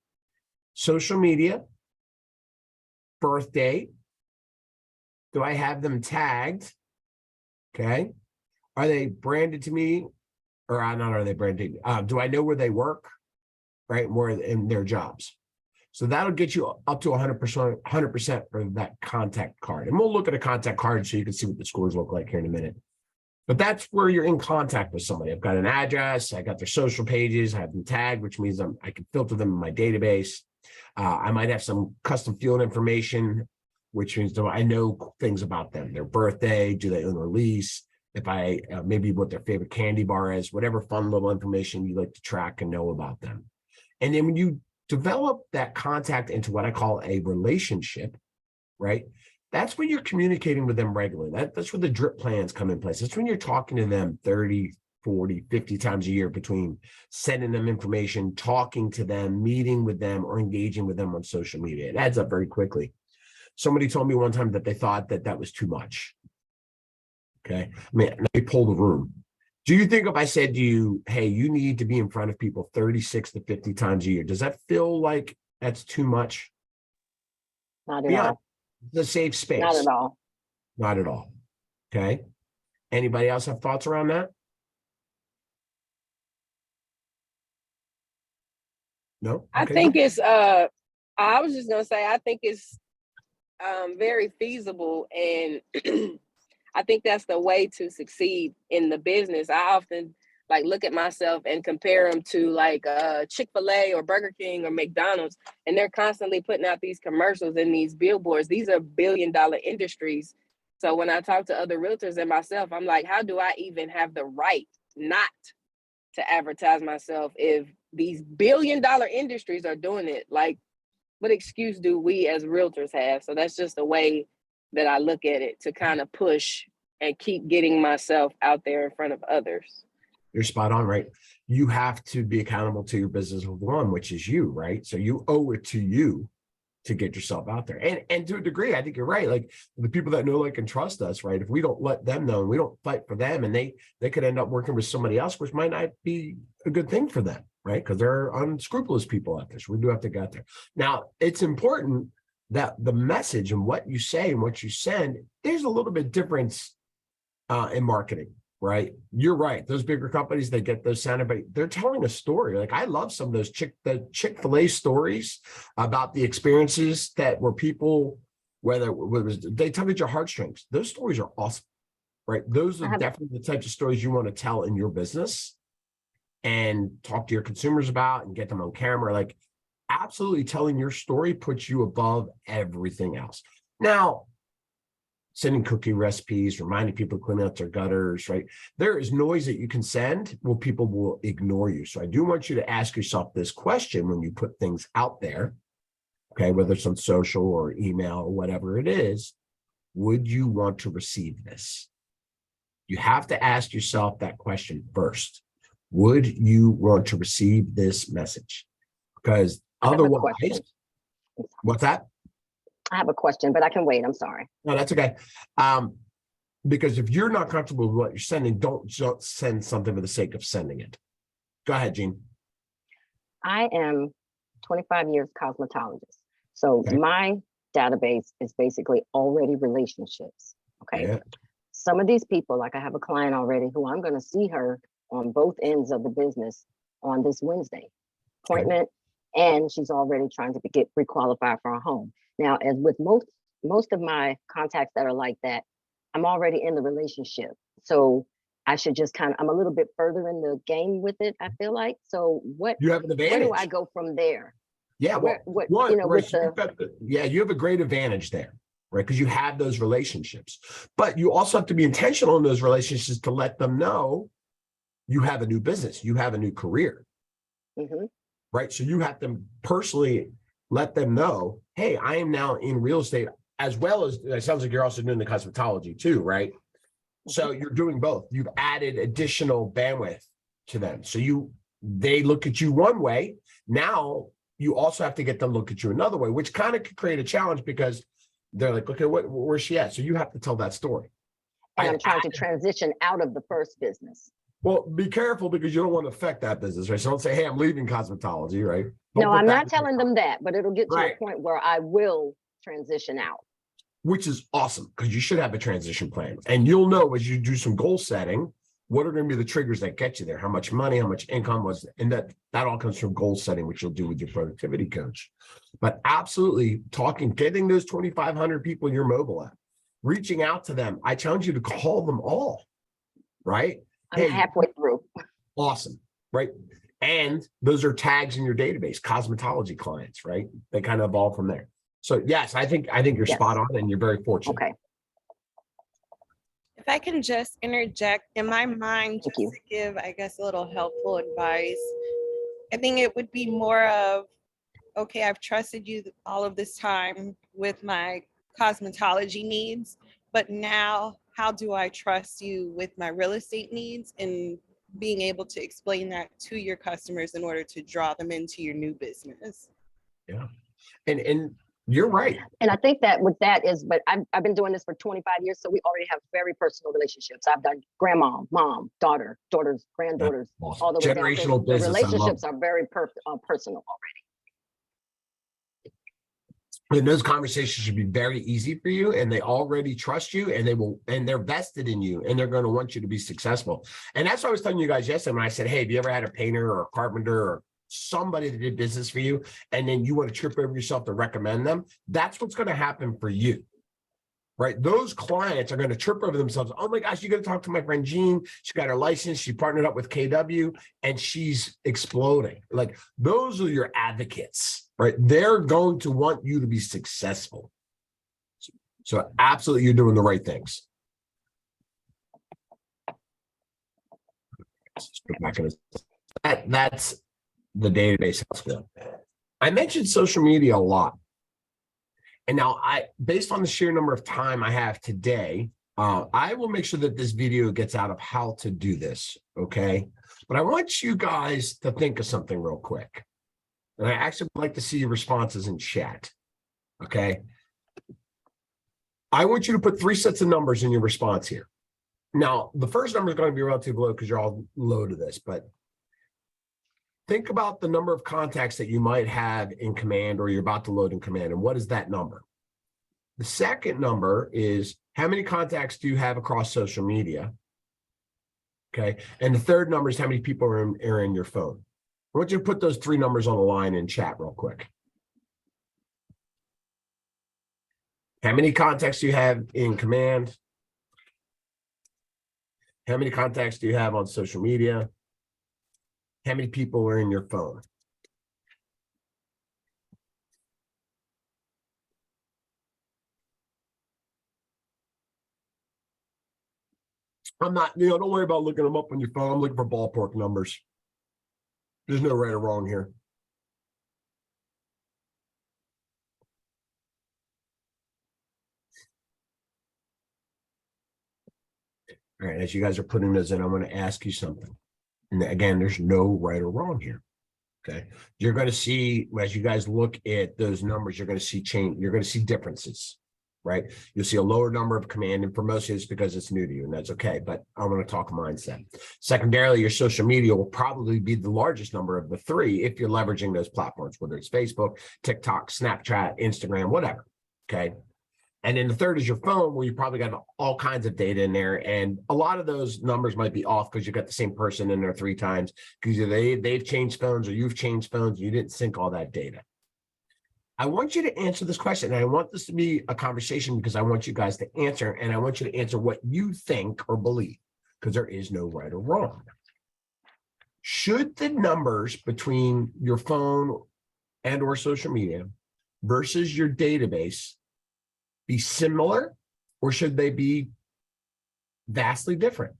Social media, birthday. Do I have them tagged? Okay. Are they branded to me? Or not are they branded? Do I know where they work? Right? Where in their jobs? So that'll get you up to 100% for that contact card. And we'll look at a contact card so you can see what the scores look like here in a minute. But that's where you're in contact with somebody. I've got an address, I got their social pages, I have them tagged, which means I can filter them in my database. I might have some custom field information, which means I know things about them, their birthday, do they own or lease, if I maybe what their favorite candy bar is, whatever fun little information you like to track and know about them. And then when you develop that contact into what I call a relationship, right? That's when you're communicating with them regularly. That's where the drip plans come in place. That's when you're talking to them 30, 40, 50 times a year between sending them information, talking to them, meeting with them, or engaging with them on social media. It adds up very quickly. Somebody told me one time that they thought that that was too much. Okay. I mean, they pulled the room. Do you think if I said to you, hey, you need to be in front of people 36 to 50 times a year, does that feel like that's too much? Not at all. The safe space. Not at all. Not at all. Okay. Anybody else have thoughts around that? No? I Okay. think it's I was just gonna say I think it's very feasible, and I think that's the way to succeed in the business. I often like look at myself and compare them to like Chick-fil-A or Burger King or McDonald's, and they're constantly putting out these commercials and these billboards. These are billion-dollar industries. So when I talk to other realtors and myself, I'm like, how do I even have the right not to advertise myself if these billion-dollar industries are doing it? Like, what excuse do we as realtors have? So that's just the way that I look at it, to kind of push and keep getting myself out there in front of others. You're spot on, right? You have to be accountable to your business of one, which is you, right? So you owe it to you to get yourself out there. And to a degree, I think you're right. Like the people that know, like, and trust us, right? If we don't let them know and we don't fight for them, and they could end up working with somebody else, which might not be a good thing for them, right? Because there are unscrupulous people out there. So we do have to get there. Now, it's important that the message and what you say and what you send, there's a little bit difference in marketing, right? You're right. Those bigger companies, they get those sounded, but they're telling a story. Like I love some of those Chick-fil-A stories about the experiences that were people, whether it was, they tug at your heartstrings. Those stories are awesome, right? Those are definitely the types of stories you want to tell in your business and talk to your consumers about and get them on camera. Like absolutely telling your story puts you above everything else. Now, sending cookie recipes, reminding people to clean out their gutters, right? There is noise that you can send where people will ignore you. So I do want you to ask yourself this question when you put things out there, okay, whether it's on social or email or whatever it is, would you want to receive this? You have to ask yourself that question first. Would you want to receive this message? Because otherwise, what's that? I have a question, but I can wait. I'm sorry. No, that's okay. Because if you're not comfortable with what you're sending, don't send something for the sake of sending it. Go ahead, Jean. I am 25 years cosmetologist. So my database is basically already relationships. Okay. Yeah. Some of these people, like I have a client already who I'm going to see her on both ends of the business on this Wednesday appointment. And she's already trying to get pre-qualified for a home. Now, as with most of my contacts that are like that, I'm already in the relationship. So I should just I'm a little bit further in the game with it, I feel like. So you have an advantage. Where do I go from there? Yeah, well, you have a great advantage there, right? Because you have those relationships, but you also have to be intentional in those relationships to let them know you have a new business, you have a new career, right? So you have to personally let them know, hey, I am now in real estate, as well as it sounds like you're also doing the cosmetology too, right? So you're doing both. You've added additional bandwidth to them. So they look at you one way. Now you also have to get them to look at you another way, which kind of could create a challenge because they're like, okay, where's she at? So you have to tell that story. And I'm trying to transition out of the first business. Well, be careful because you don't want to affect that business, right? So don't say, hey, I'm leaving cosmetology, right? No, I'm not telling them that, but it'll get to a point where I will transition out. Which is awesome because you should have a transition plan. And you'll know as you do some goal setting, what are going to be the triggers that get you there? How much money, how much income was, and that all comes from goal setting, which you'll do with your productivity coach. But absolutely getting those 2,500 people in your mobile app, reaching out to them. I challenge you to call them all, right? I'm halfway through. Awesome, right? And those are tags in your database, cosmetology clients, right? They kind of evolve from there. So yes, I think you're Yes. spot on, and you're very fortunate. Okay. If I can just interject in my mind, Thank just you. to give, I guess, a little helpful advice, I think it would be more of, okay, I've trusted you all of this time with my cosmetology needs, but now how do I trust you with my real estate needs, and being able to explain that to your customers in order to draw them into your new business? Yeah, and you're right. And I think that with that is, but I've been doing this for 25 years, so we already have very personal relationships. I've done grandma, mom, daughters, granddaughters, Awesome. all the way down. So Generational the business. I love relationships it. are very personal already. And those conversations should be very easy for you, and they already trust you, and they're vested in you, and they're going to want you to be successful. And that's what I was telling you guys yesterday when I said, hey, have you ever had a painter or a carpenter or somebody that did business for you, and then you want to trip over yourself to recommend them? That's what's going to happen for you, right? Those clients are going to trip over themselves. Oh my gosh, you got to talk to my friend Jean. She got her license. She partnered up with KW, and she's exploding. Like, those are your advocates, right? They're going to want you to be successful. So absolutely, you're doing the right things. That's the database. I mentioned social media a lot. And now based on the sheer number of time I have today, I will make sure that this video gets out of how to do this, okay? But I want you guys to think of something real quick. And I actually would like to see your responses in chat, okay? I want you to put 3 sets of numbers in your response here. Now, the first number is going to be relatively low because you're all low to this, but think about the number of contacts that you might have in Command, or you're about to load in Command, and what is that number? The second number is how many contacts do you have across social media? Okay, and the third number is how many people are in your phone. I want you to put those 3 numbers on the line in chat real quick. How many contacts do you have in Command? How many contacts do you have on social media? How many people are in your phone? I'm not, don't worry about looking them up on your phone. I'm looking for ballpark numbers. There's no right or wrong here. All right, as you guys are putting those in, I'm going to ask you something. And again, there's no right or wrong here. Okay. You're going to see, as you guys look at those numbers, you're going to see change. You're going to see differences, right? You'll see a lower number of Command, and for most of it's because it's new to you, and that's okay. But I want to talk mindset. Secondarily, your social media will probably be the largest number of the 3 if you're leveraging those platforms, whether it's Facebook, TikTok, Snapchat, Instagram, whatever. Okay. And then the third is your phone, where you probably got all kinds of data in there. And a lot of those numbers might be off because you've got the same person in there 3 times because they've changed phones or you've changed phones. And you didn't sync all that data. I want you to answer this question. And I want this to be a conversation because I want you guys to answer. And I want you to answer what you think or believe, because there is no right or wrong. Should the numbers between your phone and or social media versus your database be similar, or should they be vastly different?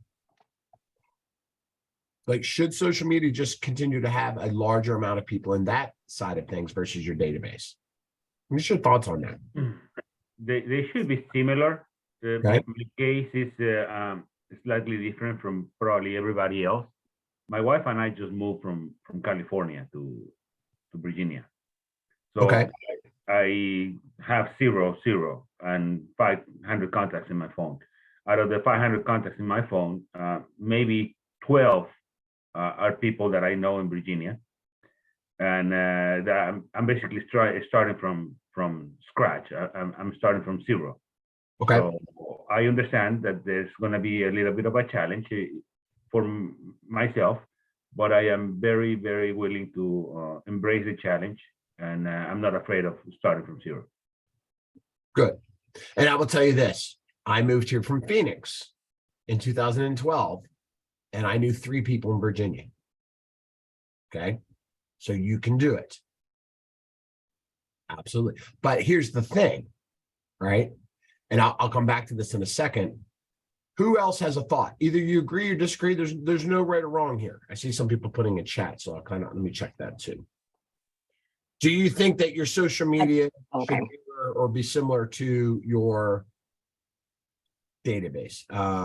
Like, should social media just continue to have a larger amount of people in that side of things versus your database? What's your thoughts on that? They should be similar. Okay. My case is slightly different from probably everybody else. My wife and I just moved from California to Virginia. So Okay. I have 0 and 500 contacts in my phone. Out of the 500 contacts in my phone, maybe 12 are people that I know in Virginia, and that I'm basically starting from scratch. I'm starting from 0. Okay. So I understand that there's going to be a little bit of a challenge myself, but I am very, very willing to embrace the challenge, and I'm not afraid of starting from zero. Good. And I will tell you this, I moved here from Phoenix in 2012, and I knew 3 people in Virginia. Okay. So you can do it. Absolutely. But here's the thing, right? And I'll come back to this in a second. Who else has a thought? Either you agree or disagree. There's no right or wrong here. I see some people putting in chat, so let me check that too. Do you think that your social media should mirror or be similar to your database?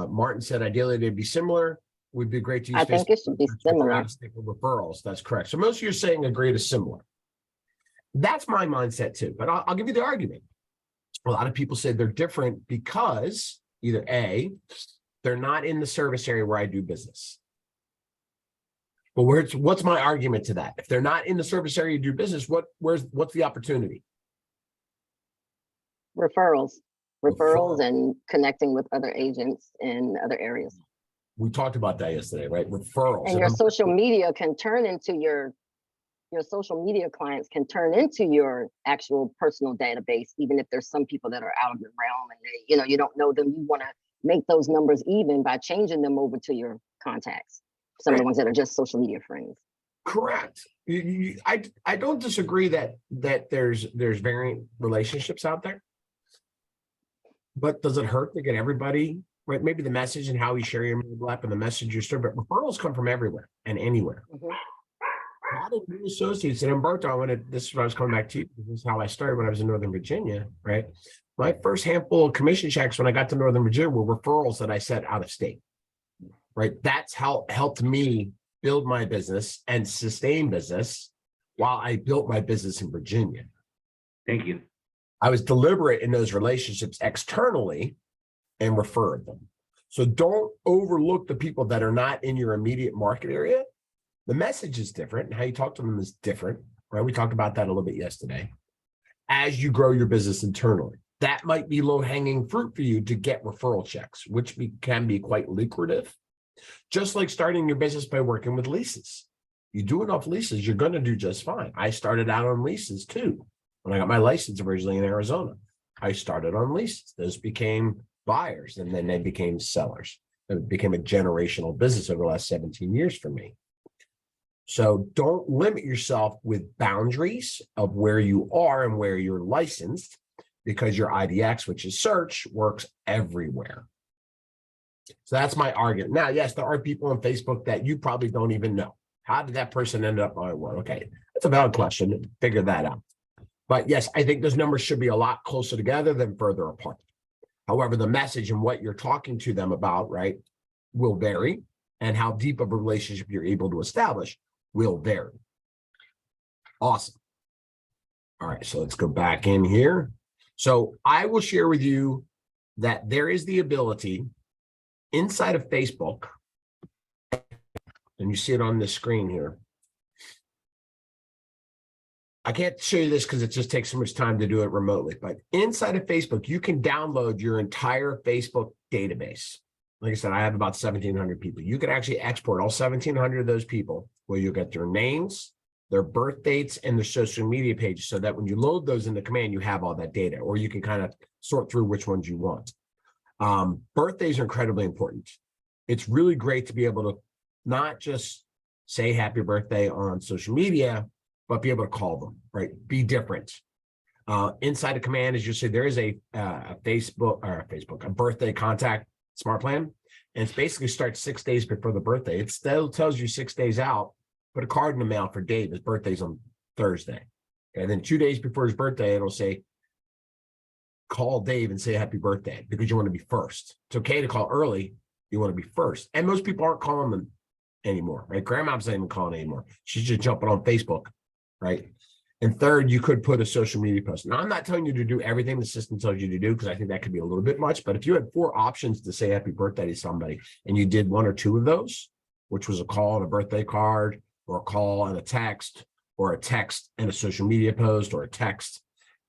Martin said ideally they'd be similar. Would be great to use. I think it should be similar. Referrals. That's correct. So most of you are saying agree to similar. That's my mindset too, but I'll give you the argument. A lot of people say they're different because either A, they're not in the service area where I do business. But what's my argument to that? If they're not in the service area you do business, what's the opportunity? Referrals and connecting with other agents in other areas. We talked about that yesterday, right? Referrals. And your social media can turn into your social media clients can turn into your actual personal database, even if there's some people that are out of the realm and you don't know them. You want to make those numbers even by changing them over to your contacts. Some of the ones that are just social media friends. Correct. I don't disagree that there's variant relationships out there. But does it hurt to get everybody, right? Maybe the message and how you share your mobile app and the message you serve, but referrals come from everywhere and anywhere. A lot of new associates, and Umberto, this is what I was coming back to you. This is how I started when I was in Northern Virginia, right? My first handful of commission checks when I got to Northern Virginia were referrals that I sent out of state, right? That's how helped me build my business and sustain business while I built my business in Virginia. Thank you. I was deliberate in those relationships externally and referred them. So don't overlook the people that are not in your immediate market area. The message is different and how you talk to them is different, right? We talked about that a little bit yesterday. As you grow your business internally, that might be low-hanging fruit for you to get referral checks, which can be quite lucrative. Just like starting your business by working with leases. You do enough leases, you're going to do just fine. I started out on leases too. When I got my license originally in Arizona, I started on leases. Those became buyers and then they became sellers. It became a generational business over the last 17 years for me. So don't limit yourself with boundaries of where you are and where you're licensed, because your IDX, which is search, works everywhere. So that's my argument. Now, yes, there are people on Facebook that you probably don't even know. How did that person end up on one? Okay, that's a valid question. Figure that out. But yes, I think those numbers should be a lot closer together than further apart. However, the message and what you're talking to them about, right, will vary, and how deep of a relationship you're able to establish will vary. Awesome. All right, so let's go back in here. So I will share with you that there is the ability inside of Facebook, and you see it on this screen here. I can't show you this because it just takes so much time to do it remotely, but inside of Facebook, you can download your entire Facebook database. Like I said, I have about 1,700 people. You can actually export all 1,700 of those people where you'll get their names, their birth dates, and their social media pages, so that when you load those in the command, you have all that data, or you can kind of sort through which ones you want. Birthdays are incredibly important. It's really great to be able to not just say happy birthday on social media, but be able to call them, right? Be different. Inside a command, as you say, there is a birthday contact smart plan. And it's basically starts 6 days before the birthday. It still tells you 6 days out, put a card in the mail for Dave. His birthday's on Thursday. And then 2 days before his birthday, it'll say, call Dave and say happy birthday, because you want to be first. It's okay to call early. You want to be first. And most people aren't calling them anymore, right? Grandma's not even calling anymore. She's just jumping on Facebook, right? And third, you could put a social media post. Now, I'm not telling you to do everything the system tells you to do, because I think that could be a little bit much. But if you had 4 options to say happy birthday to somebody, and you did 1 or 2 of those, which was a call and a birthday card, or a call and a text, or a text and a social media post, or a text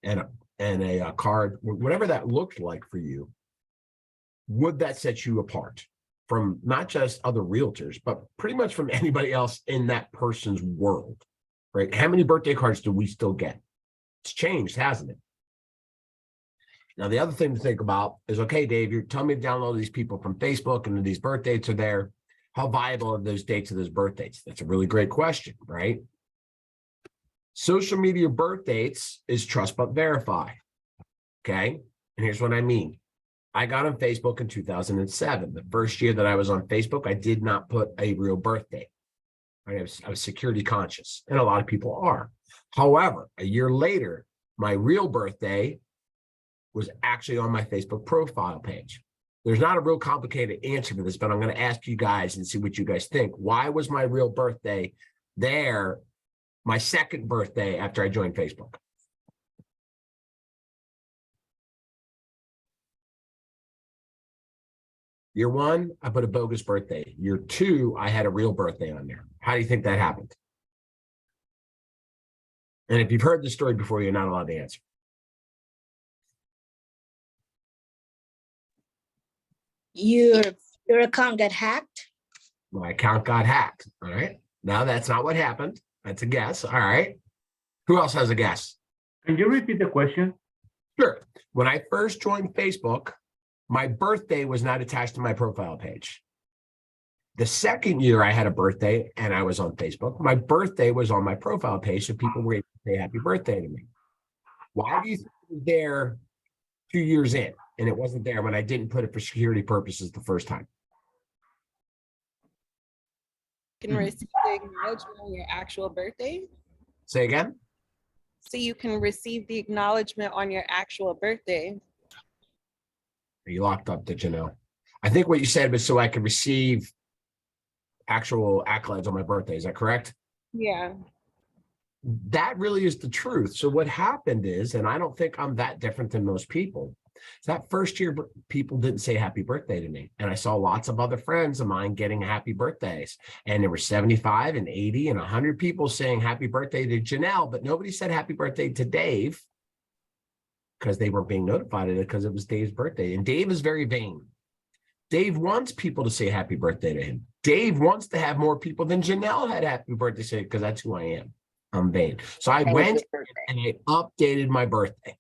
and a card, whatever that looked like for you, would that set you apart from not just other realtors, but pretty much from anybody else in that person's world, right? How many birthday cards do we still get? It's changed, hasn't it? Now, the other thing to think about is, okay, Dave, you're telling me to download these people from Facebook and these birth dates are there. How viable are those dates of those birth dates? That's a really great question, right? Social media birth dates is trust but verify, okay? And here's what I mean. I got on Facebook in 2007. The first year that I was on Facebook, I did not put a real birthday. I was security conscious, and a lot of people are. However, a year later, my real birthday was actually on my Facebook profile page. There's not a real complicated answer to this, but I'm going to ask you guys and see what you guys think. Why was my real birthday there, my second birthday after I joined Facebook? Year one, I put a bogus birthday. Year two, I had a real birthday on there. How do you think that happened? And if you've heard the story before, you're not allowed to answer. Your account got hacked? My account got hacked. All right. Now that's not what happened. That's a guess. All right. Who else has a guess? Can you repeat the question? Sure. When I first joined Facebook, my birthday was not attached to my profile page. The second year I had a birthday and I was on Facebook, my birthday was on my profile page, so people were able to say happy birthday to me. Why do you think it was there 2 years in and it wasn't there when I didn't put it for security purposes the first time? You can receive the acknowledgement on your actual birthday. Say again? So you can receive the acknowledgement on your actual birthday. Are you locked up, did you know? I think what you said was so I could receive actual accolades on my birthday. Is that correct? Yeah. That really is the truth. So what happened is, and I don't think I'm that different than most people, that first year people didn't say happy birthday to me. And I saw lots of other friends of mine getting happy birthdays. And there were 75 and 80 and 100 people saying happy birthday to Janelle, but nobody said happy birthday to Dave because they weren't being notified of it because it was Dave's birthday. And Dave is very vain. Dave wants people to say happy birthday to him. Dave wants to have more people than Janelle had happy birthday say because that's who I am. I'm vain. So I went and I updated my birthday.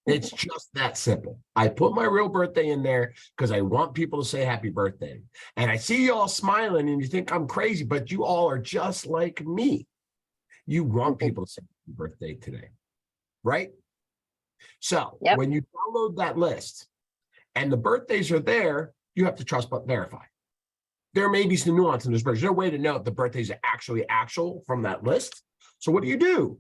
It's just that simple. I put my real birthday in there because I want people to say happy birthday. And I see you all smiling and you think I'm crazy, but you all are just like me. You want people to say happy birthday today, right? So when you download that list and the birthdays are there, you have to trust but verify. There may be some nuance in this, but there's no way to know if the birthdays are actually actual from that list. So what do?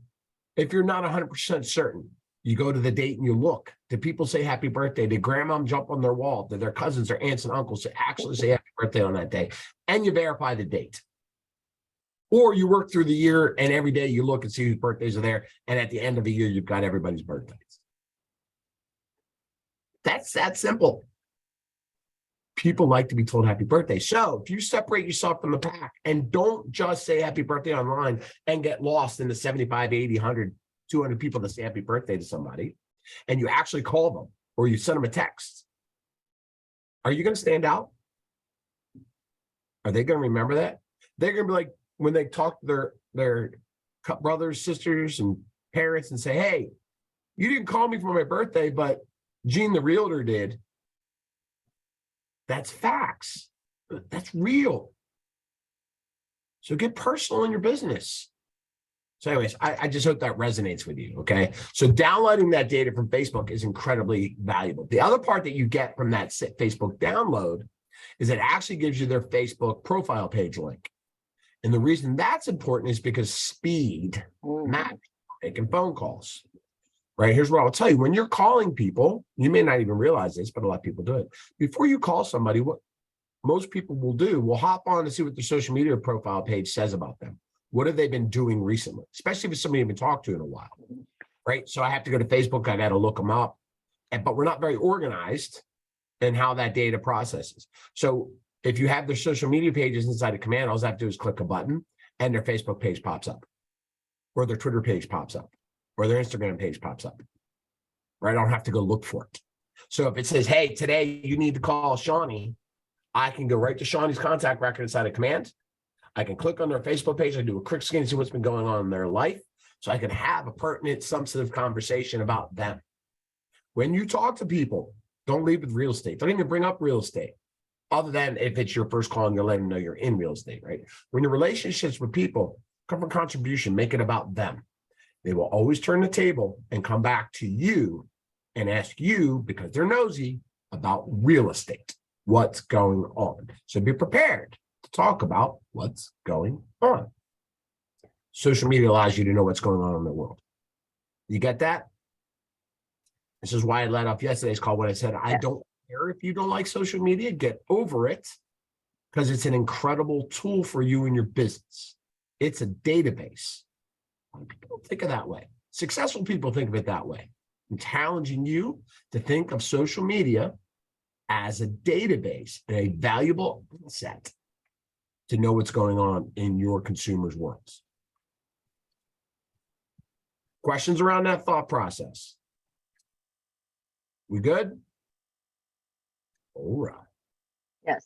If you're not 100% certain, you go to the date and you look. Did people say happy birthday? Did grandma jump on their wall? Did their cousins or aunts and uncles actually say happy birthday on that day? And you verify the date. Or you work through the year and every day you look and see whose birthdays are there. And at the end of the year, you've got everybody's birthdays. That's that simple. People like to be told happy birthday. So if you separate yourself from the pack and don't just say happy birthday online and get lost in the 75, 80, 100, 200 people that say happy birthday to somebody, and you actually call them or you send them a text, are you going to stand out? Are they going to remember that? They're going to be like, when they talk to their brothers, sisters, and parents and say, hey, you didn't call me for my birthday, but Gene the realtor did. That's facts. That's real. So get personal in your business. So anyways, I just hope that resonates with you, okay? So downloading that data from Facebook is incredibly valuable. The other part that you get from that Facebook download is it actually gives you their Facebook profile page link. And the reason that's important is because speed matters, making phone calls. Right, here's what I'll tell you. When you're calling people, you may not even realize this, but a lot of people do it. Before you call somebody, what most people will do, will hop on to see what their social media profile page says about them. What have they been doing recently? Especially if it's somebody you haven't talked to in a while, right? So I have to go to Facebook, I got to look them up, but we're not very organized in how that data processes. So if you have their social media pages inside of Command, all I have to do is click a button and their Facebook page pops up or their Twitter page pops up. Or their Instagram page pops up, right? I don't have to go look for it. So if it says, hey, today you need to call Shawnee, I can go right to Shawnee's contact record inside of Command. I can click on their Facebook page. I do a quick scan and see what's been going on in their life. So I can have a pertinent, substantive conversation about them. When you talk to people, don't leave with real estate. Don't even bring up real estate. Other than if it's your first call and you're letting them know you're in real estate, right? When your relationships with people come from contribution, make it about them. They will always turn the table and come back to you and ask you, because they're nosy, about real estate, what's going on. So be prepared to talk about what's going on. Social media allows you to know what's going on in the world. You get that? This is why I let off yesterday's call when I said, I don't care if you don't like social media, get over it, because it's an incredible tool for you and your business. It's a database. People don't think of it that way. Successful people think of it that way. I'm challenging you to think of social media as a database and a valuable asset to know what's going on in your consumers' worlds. Questions around that thought process? We good? All right. Yes.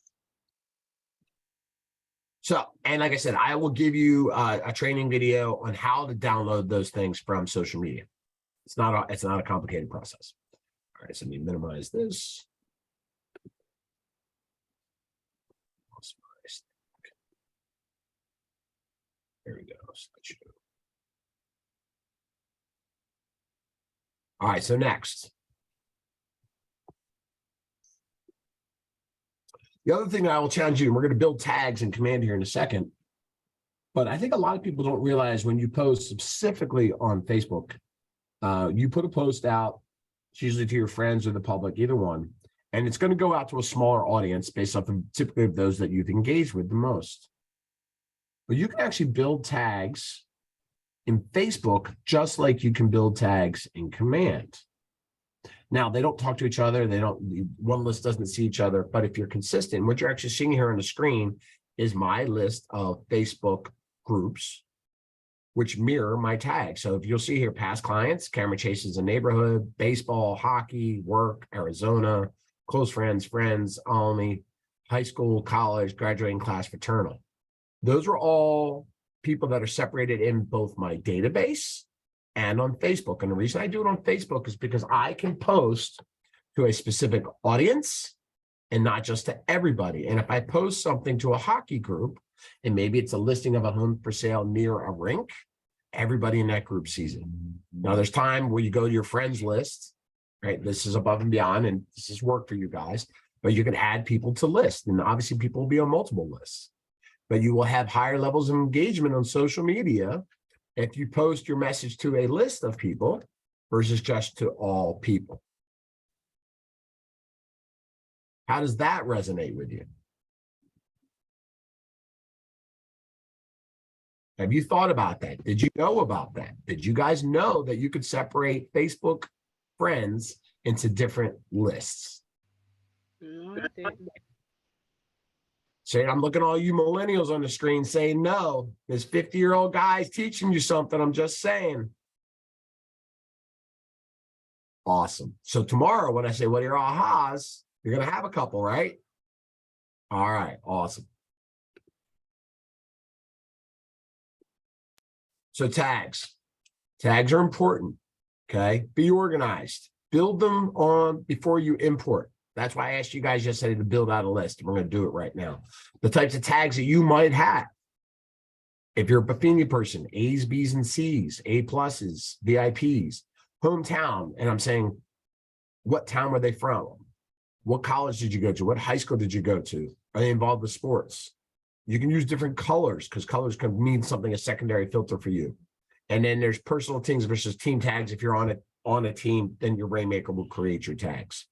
So, and like I said, I will give you a training video on how to download those things from social media. It's not a complicated process. All right, so let me minimize this. There we go. All right, so next. The other thing I will challenge you, and we're going to build tags in Command here in a second, but I think a lot of people don't realize when you post specifically on Facebook, you put a post out, it's usually to your friends or the public, either one, and it's going to go out to a smaller audience based off of typically of those that you've engaged with the most. But you can actually build tags in Facebook just like you can build tags in Command. Now, they don't talk to each other. One list doesn't see each other, but if you're consistent, what you're actually seeing here on the screen is my list of Facebook groups, which mirror my tags. So if you'll see here, past clients, camera chases in neighborhood, baseball, hockey, work, Arizona, close friends, friends only, high school, college, graduating class, fraternal. Those are all people that are separated in both my database and on Facebook. And the reason I do it on Facebook is because I can post to a specific audience and not just to everybody. And if I post something to a hockey group, and maybe it's a listing of a home for sale near a rink, everybody in that group sees it. Now, there's time where you go to your friends list, right? This is above and beyond, and this is work for you guys, but you can add people to lists. And obviously people will be on multiple lists, but you will have higher levels of engagement on social media if you post your message to a list of people versus just to all people. How does that resonate with you? Have you thought about that? Did you know about that? Did you guys know that you could separate Facebook friends into different lists? No, I didn't. Say, I'm looking at all you millennials on the screen saying, no, there's 50-year-old guys teaching you something. I'm just saying. Awesome. So tomorrow when I say, what are your ahas? You're going to have a couple, right? All right. Awesome. So tags. Tags are important. Okay. Be organized. Build them on before you import. That's why I asked you guys yesterday to build out a list. We're going to do it right now. The types of tags that you might have. If you're a Buffini person, A's, B's, and C's, A pluses, VIPs, hometown. And I'm saying, what town were they from? What college did you go to? What high school did you go to? Are they involved with sports? You can use different colors because colors can mean something, a secondary filter for you. And then there's personal things versus team tags. If you're on a team, then your Rainmaker will create your tags.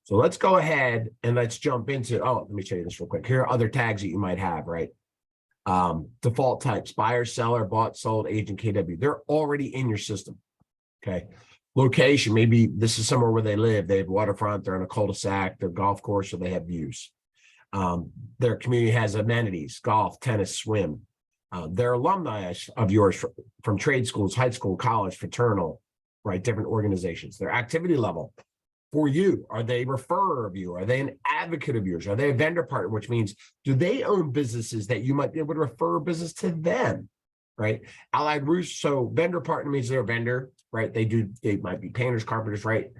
So let's go ahead and let's jump into, let me show you this real quick. Here are other tags that you might have, right? Default types, buyer, seller, bought, sold, agent, KW. They're already in your system, okay? Location, maybe this is somewhere where they live. They have waterfront, they're on a cul-de-sac, their golf course, or they have views. Their community has amenities, golf, tennis, swim. They're alumni of yours from trade schools, high school, college, fraternal, right? Different organizations. Their activity level. for you? Are they a referrer of you? Are they an advocate of yours? Are they a vendor partner, which means do they own businesses that you might be able to refer a business to them, right? Allied Roofs, so vendor partner means they're a vendor, right? They might be painters, carpenters, right?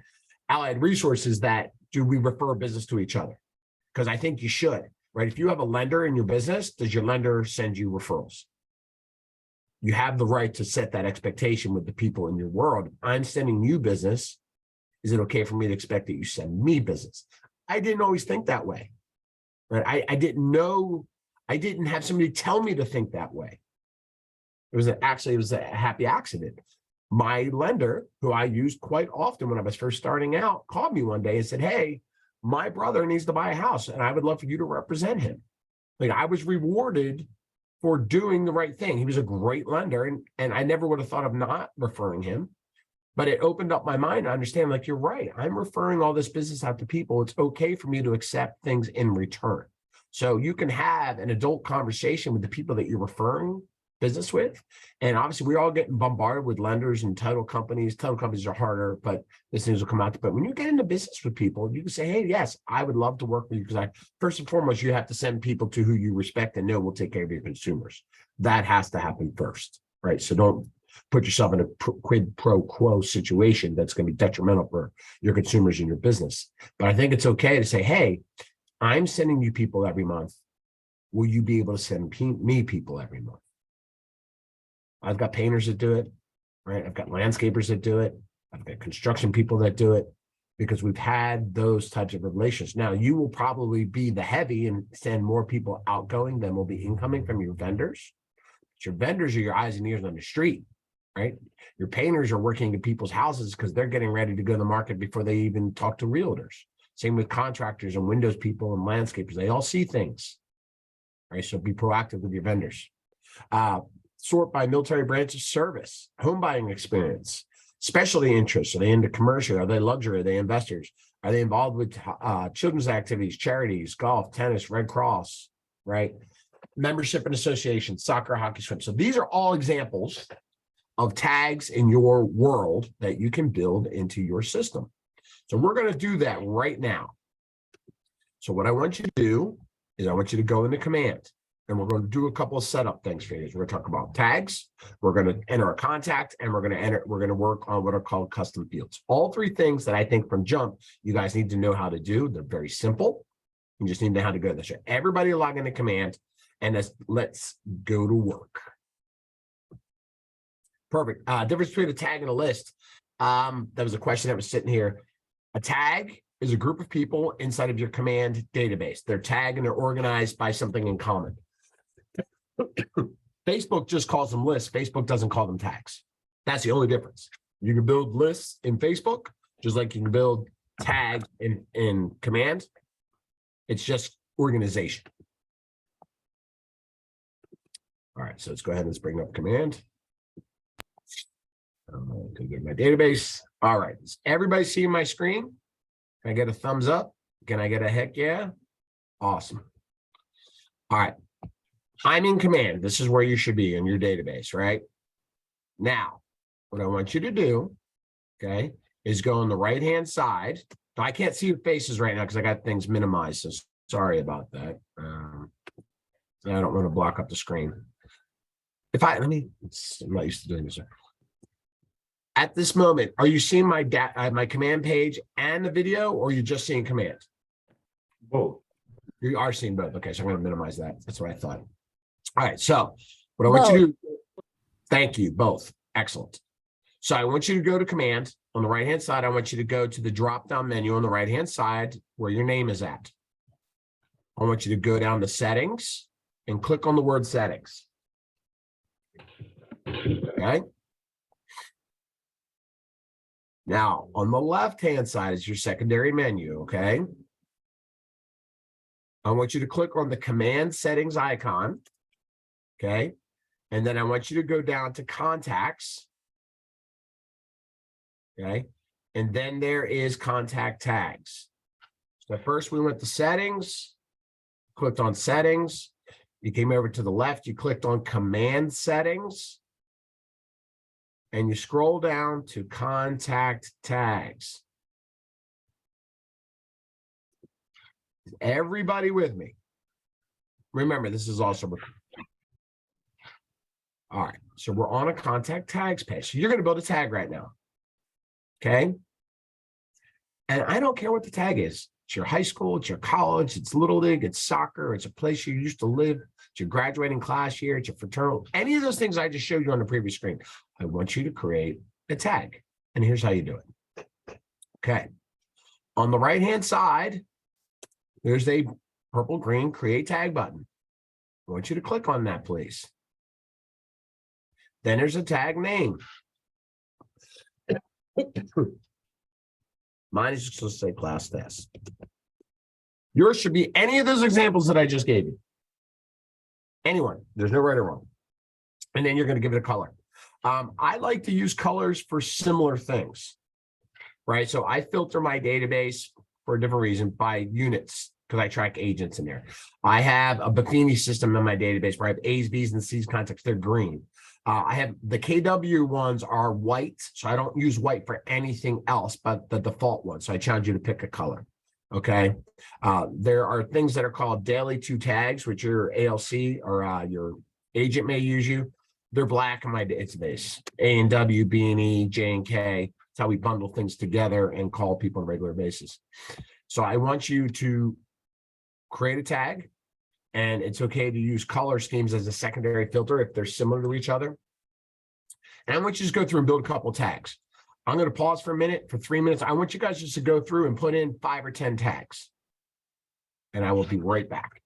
Allied Resources, that do we refer business to each other? Because I think you should, right? If you have a lender in your business, does your lender send you referrals? You have the right to set that expectation with the people in your world. I'm sending you business. Is it okay for me to expect that you send me business? I didn't always think that way, right? I didn't know, I didn't have somebody tell me to think that way. It was a happy accident. My lender, who I used quite often when I was first starting out, called me one day and said, hey, my brother needs to buy a house and I would love for you to represent him. Like, I was rewarded for doing the right thing. He was a great lender, and I never would have thought of not referring him, but it opened up my mind to understand, like, you're right. I'm referring all this business out to people. It's okay for me to accept things in return. So you can have an adult conversation with the people that you're referring business with. And obviously we're all getting bombarded with lenders and title companies. Title companies are harder, but these things will come out. But when you get into business with people, you can say, hey, yes, I would love to work with you, because first and foremost, you have to send people to who you respect and know will take care of your consumers. That has to happen first, right? So don't put yourself in a quid pro quo situation that's going to be detrimental for your consumers and your business. But I think it's okay to say, hey, I'm sending you people every month. Will you be able to send me people every month? I've got painters that do it, right? I've got landscapers that do it. I've got construction people that do it, because we've had those types of relations. Now, you will probably be the heavy and send more people outgoing than will be incoming from your vendors. But your vendors are your eyes and ears on the street, right? Your painters are working in people's houses because they're getting ready to go to the market before they even talk to realtors. Same with contractors and windows people and landscapers. They all see things, right? So be proactive with your vendors. Sort by military branch of service, home buying experience, specialty interests. Are they into commercial? Are they luxury? Are they investors? Are they involved with children's activities, charities, golf, tennis, Red Cross, right? Membership in associations, soccer, hockey, swim. So these are all examples of tags in your world that you can build into your system. So we're going to do that right now. So what I want you to do is I want you to go into command. And we're going to do a couple of setup things for you. We're going to talk about tags. We're going to enter a contact, and we're going to work on what are called custom fields. All three things that I think from jump, you guys need to know how to do. They're very simple. You just need to know how to go this. Everybody log into command, and let's go to work. Perfect. Difference between a tag and a list. That was a question that was sitting here. A tag is a group of people inside of your command database. They're tagged and they're organized by something in common. Facebook just calls them lists. Facebook doesn't call them tags. That's the only difference. You can build lists in Facebook, just like you can build tags in command. It's just organization. All right, so let's go ahead and let's bring up command. Go to my database. All right, is everybody seeing my screen? Can I get a thumbs up? Can I get a heck yeah? Awesome. All right. I'm in command. This is where you should be in your database, right? Now, what I want you to do, okay, is go on the right-hand side. I can't see your faces right now because I got things minimized, so sorry about that. I don't want to block up the screen. I'm not used to doing this. At this moment, are you seeing my command page and the video, or are you just seeing command? Both. You are seeing both. Okay, so I'm going to minimize that. That's what I thought. All right, so what I want you to do, thank you, both. Excellent. So I want you to go to command on the right-hand side. I want you to go to the drop-down menu on the right-hand side where your name is at. I want you to go down to settings and click on the word settings. Okay. Now, on the left-hand side is your secondary menu, okay? I want you to click on the command settings icon, okay? And then I want you to go down to contacts, okay? And then there is contact tags. So first we went to settings, clicked on settings. You came over to the left, you clicked on command settings. And you scroll down to contact tags. Is everybody with me? Remember, this is also recorded. All right, so we're on a contact tags page. So you're going to build a tag right now. Okay. And I don't care what the tag is. It's your high school, it's your college, it's Little League, it's soccer, it's a place you used to live, it's your graduating class year, it's your fraternal, any of those things I just showed you on the previous screen. I want you to create a tag. And here's how you do it. Okay. On the right-hand side, there's a purple green create tag button. I want you to click on that, please. Then there's a tag name. Mine is just to say class test. Yours should be any of those examples that I just gave you. Anyone, there's no right or wrong. And then you're going to give it a color. I like to use colors for similar things, right? So I filter my database for a different reason by units because I track agents in there. I have a Buffini system in my database where I have A's, B's, and C's contacts. They're green. I have the KW ones are white, so I don't use white for anything else but the default one. So I challenge you to pick a color. Okay. There are things that are called daily to tags, which your ALC or your agent may use you. They're black in my database. A and W, B and E, J and K. That's how we bundle things together and call people on a regular basis. So I want you to create a tag. And it's okay to use color schemes as a secondary filter if they're similar to each other. And I want you to just go through and build a couple of tags. I'm going to pause for a minute, for 3 minutes. I want you guys just to go through and put in 5 or 10 tags. And I will be right back.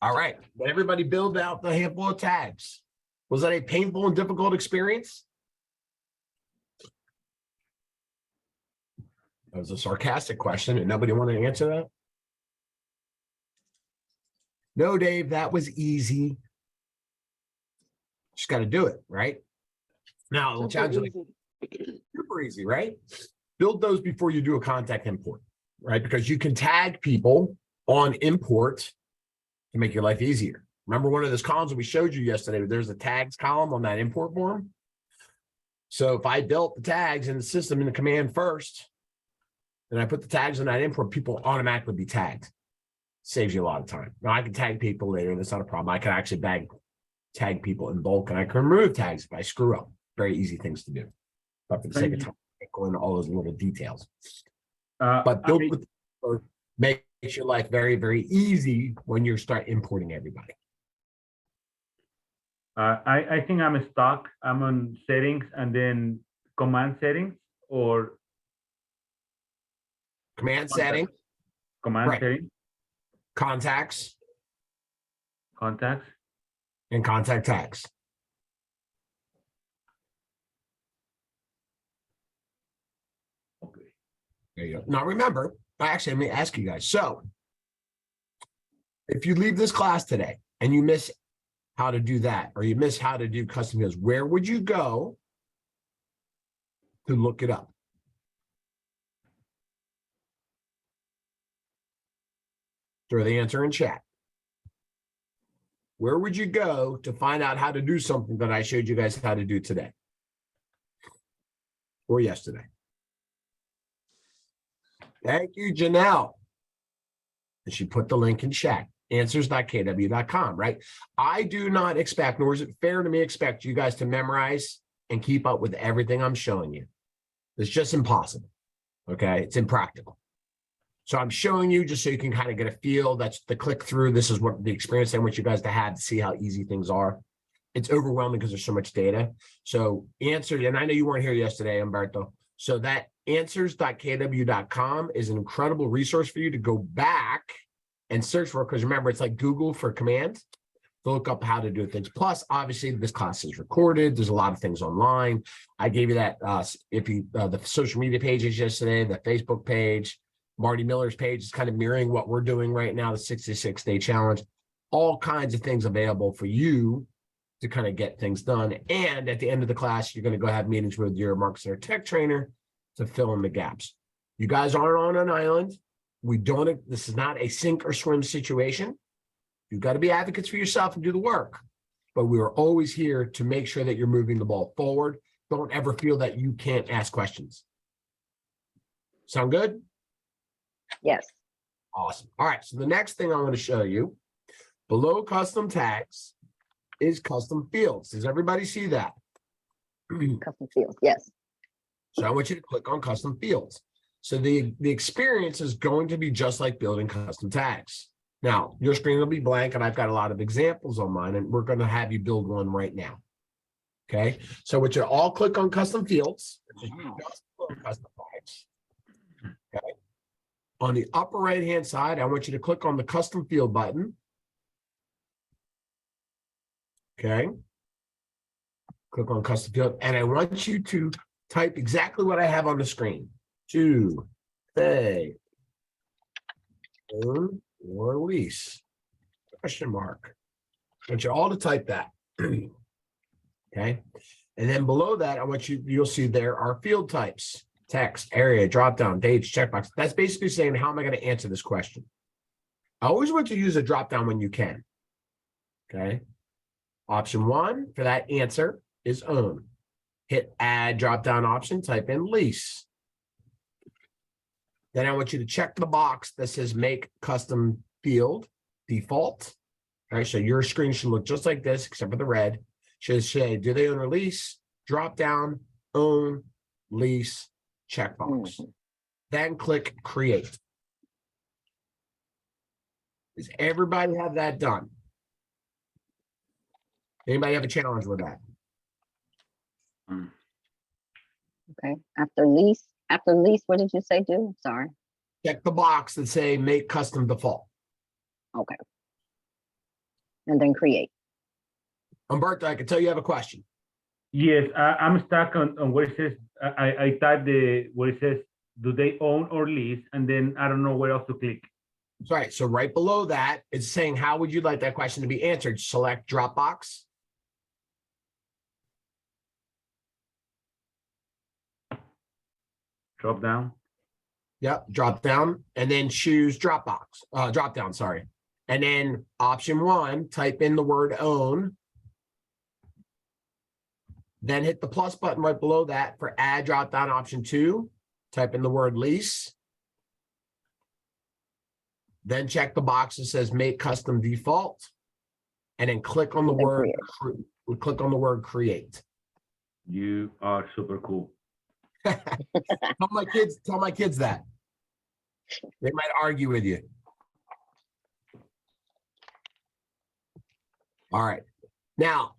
All right. Did everybody build out the handful of tags? Was that a painful and difficult experience? That was a sarcastic question and nobody wanted to answer that. No, Dave, that was easy. Just got to do it, right? Now, it'll challenge you super easy, right? Build those before you do a contact import, right? Because you can tag people on import to make your life easier. Remember one of those columns that we showed you yesterday, there's a tags column on that import form. So if I built the tags in the system in the command first, and I put the tags on that import, people automatically be tagged. Saves you a lot of time. Now I can tag people later, that's not a problem. I can actually tag people in bulk, and I can remove tags if I screw up. Very easy things to do. But for the sake of time, I can't go into all those little details. But build with makes your life very, very easy when you start importing everybody. I think I'm stuck. I'm on settings and then command settings or command setting, command setting, contacts, and contact tags. Okay. There you go. Now remember, actually, let me ask you guys. So if you leave this class today and you miss how to do that, or you miss how to do custom fields, where would you go to look it up? Throw the answer in chat. Where would you go to find out how to do something that I showed you guys how to do today or yesterday? Thank you, Janelle. And she put the link in chat. answers.kw.com, right? I do not expect, nor is it fair to me expect you guys to memorize and keep up with everything I'm showing you. It's just impossible. Okay, it's impractical. So I'm showing you just so you can kind of get a feel. That's the click through. This is what the experience I want you guys to have to see how easy things are. It's overwhelming because there's so much data. So answer, and I know you weren't here yesterday, Umberto. So that answers.kw.com is an incredible resource for you to go back and search for, because remember, it's like Google for commands to look up how to do things. Plus, obviously, this class is recorded. There's a lot of things online. I gave you that the social media pages yesterday, the Facebook page, Marty Miller's page is kind of mirroring what we're doing right now, the 66-day challenge, all kinds of things available for you to kind of get things done. And at the end of the class, you're going to go have meetings with your marketer tech trainer to fill in the gaps. You guys aren't on an island. This is not a sink or swim situation. You've got to be advocates for yourself and do the work. But we are always here to make sure that you're moving the ball forward. Don't ever feel that you can't ask questions. Sound good? Yes. Awesome. All right. So the next thing I'm going to show you below custom tags is custom fields. Does everybody see that? Custom fields. Yes. So I want you to click on custom fields. So the experience is going to be just like building custom tags. Now, your screen will be blank, and I've got a lot of examples on mine, and we're going to have you build one right now. Okay. So I want you to all click on custom fields. Just custom tags. Okay. On the upper right-hand side, I want you to click on the custom field button. Okay. Click on custom field, and I want you to type exactly what I have on the screen. To pay own or lease, question mark. I want you all to type that. Okay. And then below that, you'll see there are field types. Text, area, dropdown, dates, checkbox. That's basically saying, how am I going to answer this question? I always want you to use a dropdown when you can. Okay. Option 1 for that answer is own. Hit add dropdown option, type in lease. Then I want you to check the box that says make custom field default. All right. So your screen should look just like this, except for the red. Should say, do they own or lease? Dropdown, own, lease, checkbox. Then click create. Does everybody have that done? Anybody have a challenge with that? Okay. After lease, what did you say do? Sorry. Check the box that say make custom default. Okay. And then create. Umberto, I can tell you have a question. Yes, I'm stuck on where it says, I typed where it says, do they own or lease? And then I don't know where else to click. That's right. So right below that, it's saying, how would you like that question to be answered? Select Dropbox. Drop down. Yep, drop down, and then choose Dropbox. Drop down, sorry. And then option 1, type in the word own. Then hit the plus button right below that for add drop down option 2. Type in the word lease. Then check the box that says make custom default. And then click on the word create. You are super cool. Tell my kids that. They might argue with you. All right. Now,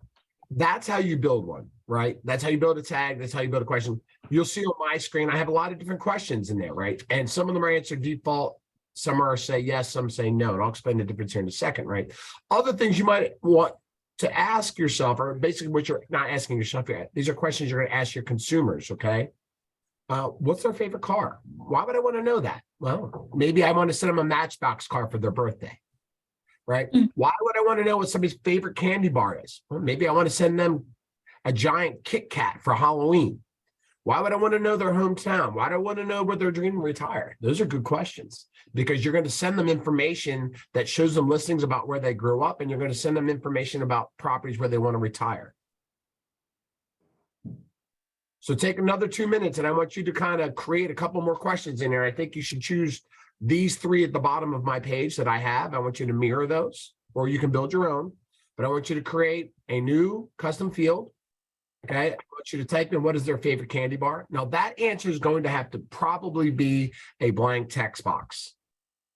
that's how you build one, right? That's how you build a tag. That's how you build a question. You'll see on my screen, I have a lot of different questions in there, right? And some of them are answered default. Some are say yes, some say no. And I'll explain the difference here in a second, right? Other things you might want to ask yourself, or basically what you're not asking yourself yet. These are questions you're going to ask your consumers, okay? What's their favorite car? Why would I want to know that? Well, maybe I want to send them a Matchbox car for their birthday, right? Why would I want to know what somebody's favorite candy bar is? Well, maybe I want to send them a giant Kit Kat for Halloween. Why would I want to know their hometown? Why do I want to know where they're dreaming to retire? Those are good questions, because you're going to send them information that shows them listings about where they grew up, and you're going to send them information about properties where they want to retire. So take another 2 minutes and I want you to kind of create a couple more questions in there. I think you should choose these 3 at the bottom of my page that I have. I want you to mirror those, or you can build your own, but I want you to create a new custom field. Okay, I want you to type in what is their favorite candy bar. Now that answer is going to have to probably be a blank text box,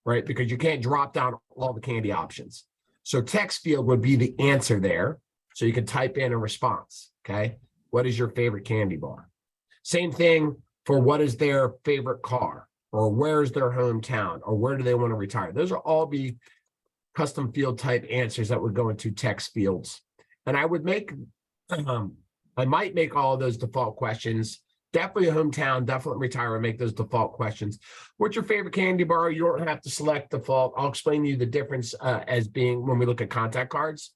right? Because you can't drop down all the candy options. So text field would be the answer there. So you can type in a response, okay? What is your favorite candy bar? Same thing for what is their favorite car, or where's their hometown, or where do they want to retire? Those are all be custom field type answers that would go into text fields. And I would make, I might make all of those default questions. Definitely a hometown, definitely retire, and make those default questions. What's your favorite candy bar? You don't have to select default. I'll explain to you the difference as being when we look at contact cards.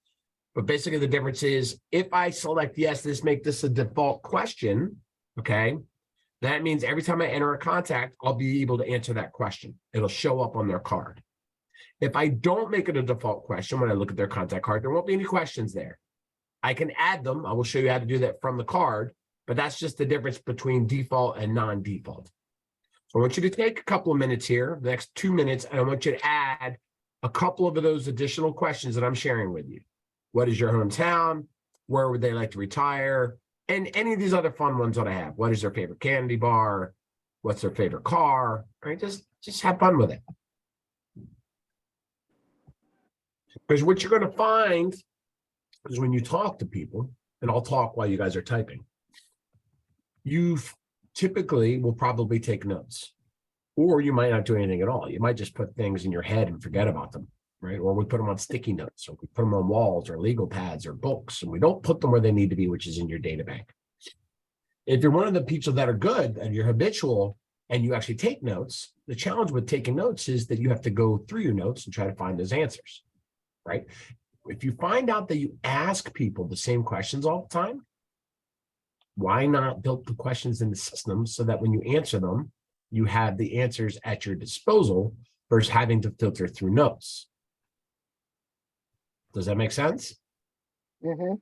But basically the difference is if I select yes, make this a default question, okay? That means every time I enter a contact, I'll be able to answer that question. It'll show up on their card. If I don't make it a default question when I look at their contact card, there won't be any questions there. I can add them. I will show you how to do that from the card, but that's just the difference between default and non-default. So I want you to take a couple of minutes here, the next 2 minutes, and I want you to add a couple of those additional questions that I'm sharing with you. What is your hometown? Where would they like to retire? And any of these other fun ones that I have. What is their favorite candy bar? What's their favorite car? Right? Just have fun with it. Because what you're going to find is when you talk to people, and I'll talk while you guys are typing, you typically will probably take notes, or you might not do anything at all. You might just put things in your head and forget about them, right? Or we put them on sticky notes, or we put them on walls or legal pads or books, and we don't put them where they need to be, which is in your data bank. If you're one of the people that are good and you're habitual and you actually take notes, the challenge with taking notes is that you have to go through your notes and try to find those answers, right? If you find out that you ask people the same questions all the time, why not build the questions in the system so that when you answer them, you have the answers at your disposal versus having to filter through notes? Does that make sense? Mm-hmm.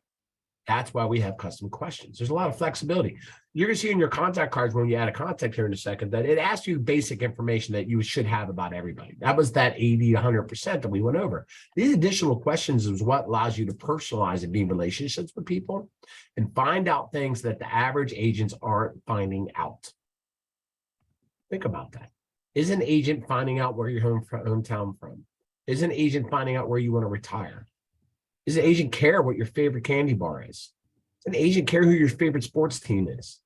That's why we have custom questions. There's a lot of flexibility. You're going to see in your contact cards when you add a contact here in a second that it asks you basic information that you should have about everybody. That was that 80 to 100% that we went over. These additional questions is what allows you to personalize and be in relationships with people and find out things that the average agents aren't finding out. Think about that. Is an agent finding out where your hometown from? Is an agent finding out where you want to retire? Does an agent care what your favorite candy bar is? Does an agent care who your favorite sports team is?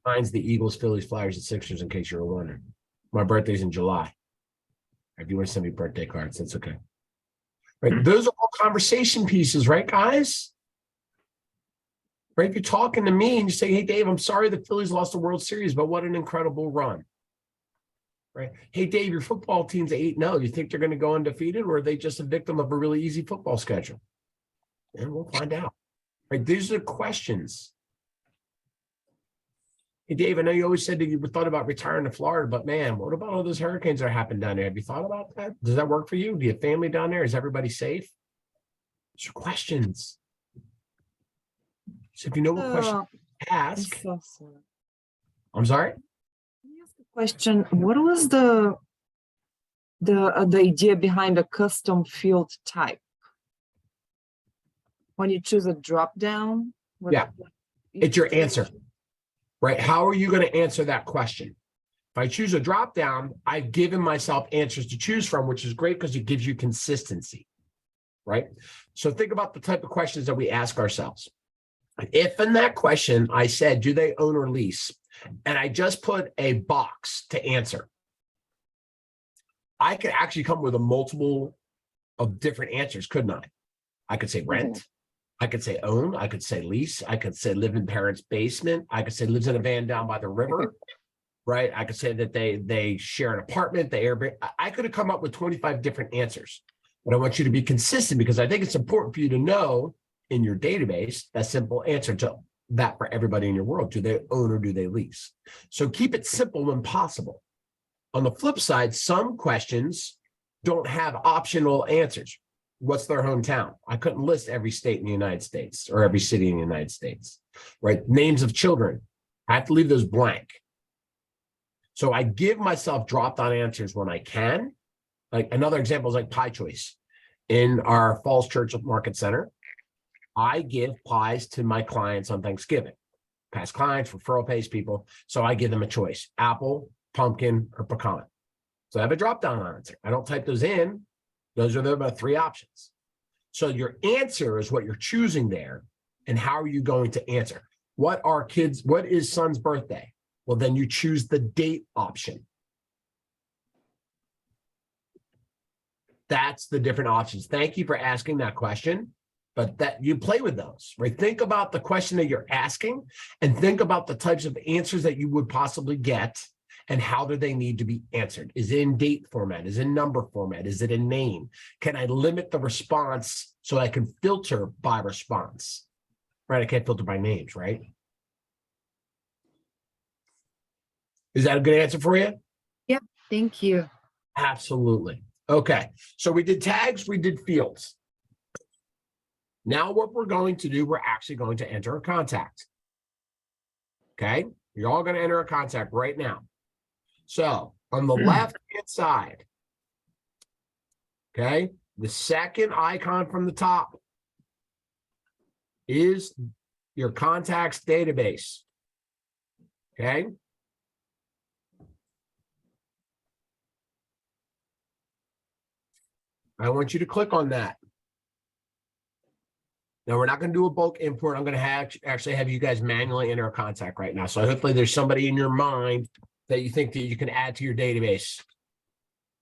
Mine's the Eagles, Phillies, Flyers, and Sixers, in case you were wondering. My birthday's in July. If you want to send me birthday cards, that's okay. Right? Those are all conversation pieces, right, guys? Right? If you're talking to me and you say, hey, Dave, I'm sorry the Phillies lost the World Series, but what an incredible run. Right? Hey, Dave, your football team's 8-0. You think they're going to go undefeated, or are they just a victim of a really easy football schedule? And we'll find out. Right? These are questions. Hey, Dave, I know you always said that you thought about retiring to Florida, but man, what about all those hurricanes that happened down there? Have you thought about that? Does that work for you? Do you have family down there? Is everybody safe? These are questions. So if you know what question to ask. I'm sorry? Question: what was the idea behind a custom field type? When you choose a drop down, Yeah, it's your answer, right? How are you going to answer that question? If I choose a drop down, I've given myself answers to choose from, which is great because it gives you consistency, right? So think about the type of questions that we ask ourselves. If in that question I said, do they own or lease? And I just put a box to answer, I could actually come with a multiple of different answers, couldn't I? I could say rent, I could say own, I could say lease, I could say live in parents' basement, I could say lives in a van down by the river, right? I could say that they share an apartment, they Airbnb. I could have come up with 25 different answers, but I want you to be consistent because I think it's important for you to know in your database that simple answer to that for everybody in your world. Do they own or do they lease? So keep it simple when possible. On the flip side, some questions don't have optional answers. what's their hometown? I couldn't list every state in the United States or every city in the United States, right? Names of children. I have to leave those blank. So I give myself drop-down answers when I can. Like another example is like pie choice. In our Falls Church Market Center, I give pies to my clients on Thanksgiving. Past clients, referral-based people. So I give them a choice, apple, pumpkin, or pecan. So I have a drop-down answer. I don't type those in. Those are the about 3 options. So your answer is what you're choosing there. And how are you going to answer? What is son's birthday? Well, then you choose the date option. That's the different options. Thank you for asking that question, but that you play with those, right? Think about the question that you're asking and think about the types of answers that you would possibly get and how do they need to be answered? Is it in date format? Is it in number format? Is it in name? Can I limit the response so I can filter by response, right? I can't filter by names, right? Is that a good answer for you? Yep, thank you. Absolutely. Okay, so we did tags, we did fields. Now what we're going to do, we're actually going to enter a contact. Okay, you're all going to enter a contact right now. So on the left-hand side, okay, the second icon from the top is your contacts database. Okay. I want you to click on that. Now, we're not going to do a bulk import. I'm going to actually have you guys manually enter a contact right now. So hopefully there's somebody in your mind that you think that you can add to your database.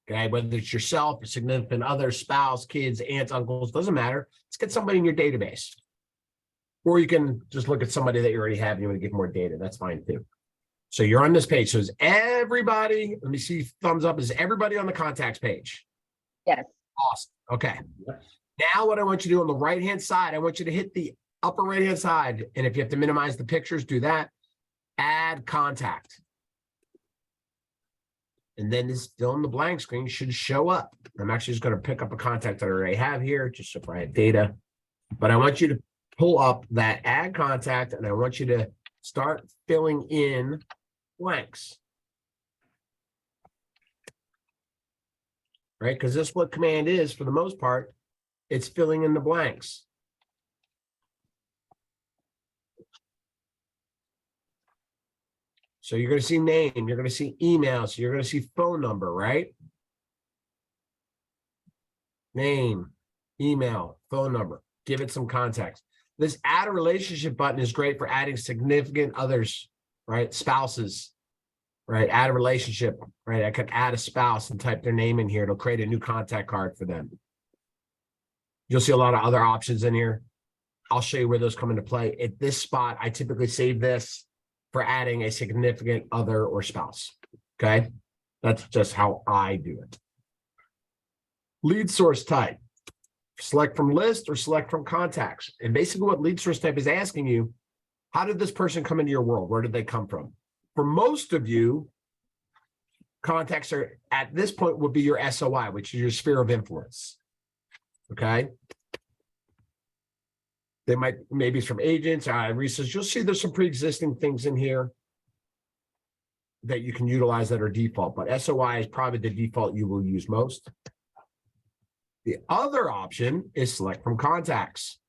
Okay, whether it's yourself, a significant other, spouse, kids, aunts, uncles, doesn't matter. Let's get somebody in your database. Or you can just look at somebody that you already have and you want to get more data. That's fine too. So you're on this page. So is everybody, let me see, thumbs up, is everybody on the contacts page? Yes. Awesome. Okay. Now what I want you to do on the right-hand side, I want you to hit the upper right-hand side. And if you have to minimize the pictures, do that. Add contact. And then this fill in the blank screen should show up. I'm actually just going to pick up a contact that I already have here, just so if I have data. But I want you to pull up that add contact and I want you to start filling in blanks. Right? Because this is what command is for the most part. It's filling in the blanks. So you're going to see name, you're going to see email, so you're going to see phone number, right? Name, email, phone number, give it some context. This add a relationship button is great for adding significant others, right? Spouses, right? Add a relationship, right? I could add a spouse and type their name in here. It'll create a new contact card for them. You'll see a lot of other options in here. I'll show you where those come into play. At this spot, I typically save this for adding a significant other or spouse, okay? That's just how I do it. Lead source type, select from list or select from contacts. And basically what lead source type is asking you, how did this person come into your world? Where did they come from? For most of you, contacts are at this point would be your SOI, which is your sphere of influence, okay? They might, maybe it's from agents, research. You'll see there's some pre-existing things in here that you can utilize that are default, but SOI is probably the default you will use most. The other option is select from contacts.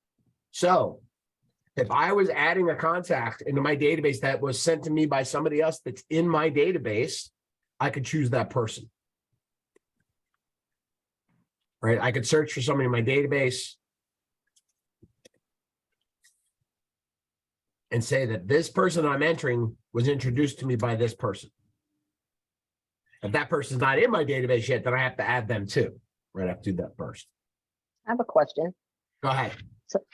So if I was adding a contact into my database that was sent to me by somebody else that's in my database, I could choose that person. Right? I could search for somebody in my database and say that this person I'm entering was introduced to me by this person. If that person's not in my database yet, then I have to add them too. Right, I have to do that first. I have a question. Go ahead.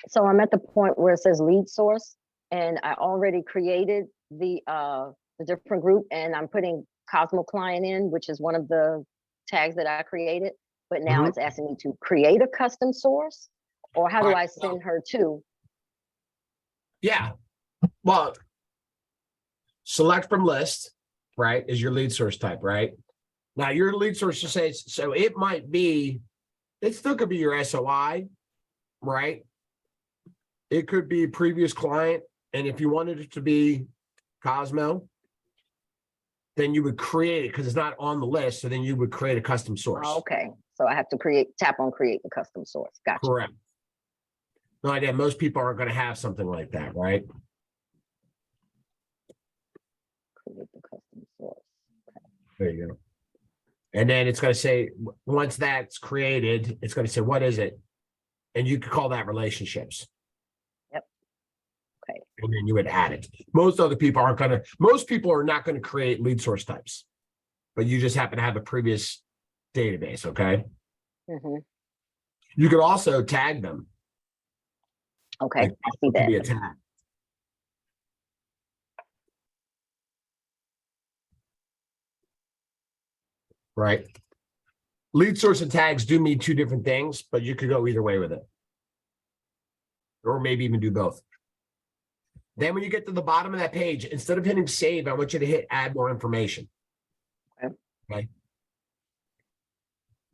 So I'm at the point where it says lead source, and I already created the different group, and I'm putting Cosmo client in, which is one of the tags that I created. But now it's asking me to create a custom source, or how do I send her to? Yeah. Well, select from list, right, is your lead source type, right? Now your lead source to say, so it might be It still could be your SOI, right? It could be previous client. And if you wanted it to be Cosmo, then you would create it because it's not on the list. So then you would create a custom source. Oh, okay, so I have to tap on create the custom source. Gotcha. Correct. No idea. Most people aren't going to have something like that, right? Create the custom source. There you go. And then it's going to say, once that's created, it's going to say, what is it? And you could call that relationships. Yep. Okay. And then you would add it. Most other people aren't going to, most people are not going to create lead source types, but you just happen to have a previous database. Okay. Mm-hmm. You could also tag them. Okay, Like, I see it could be a that. tag. Right. Lead source and tags do mean two different things, but you could go either way with it. Or maybe even do both. Then when you get to the bottom of that page, instead of hitting save, I want you to hit add more information. Okay.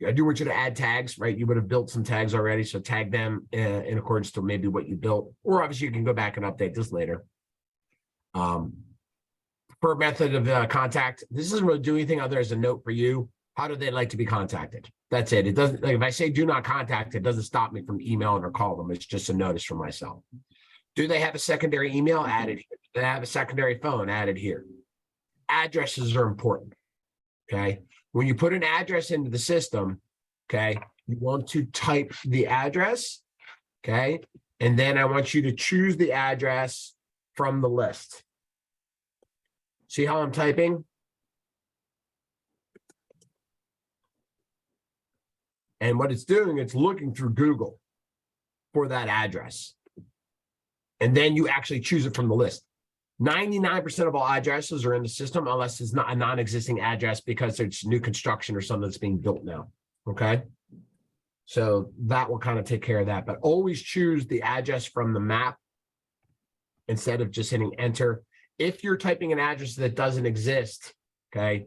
I do want you to add tags, right? You would have built some tags already, so tag them in accordance to maybe what you built, or obviously you can go back and update this later. Per method of contact, this doesn't really do anything other as a note for you. How do they like to be contacted? That's it. It doesn't, like if I say do not contact, it doesn't stop me from emailing or calling them. It's just a notice for myself. Do they have a secondary email? Added here. Do they have a secondary phone? Added here. Addresses are important. Okay. When you put an address into the system, okay, you want to type the address. Okay. And then I want you to choose the address from the list. See how I'm typing? And what it's doing, it's looking through Google for that address. And then you actually choose it from the list. 99% of all addresses are in the system unless it's not a non-existing address because it's new construction or something that's being built now. Okay. So that will kind of take care of that. But always choose the address from the map instead of just hitting enter. If you're typing an address that doesn't exist, okay.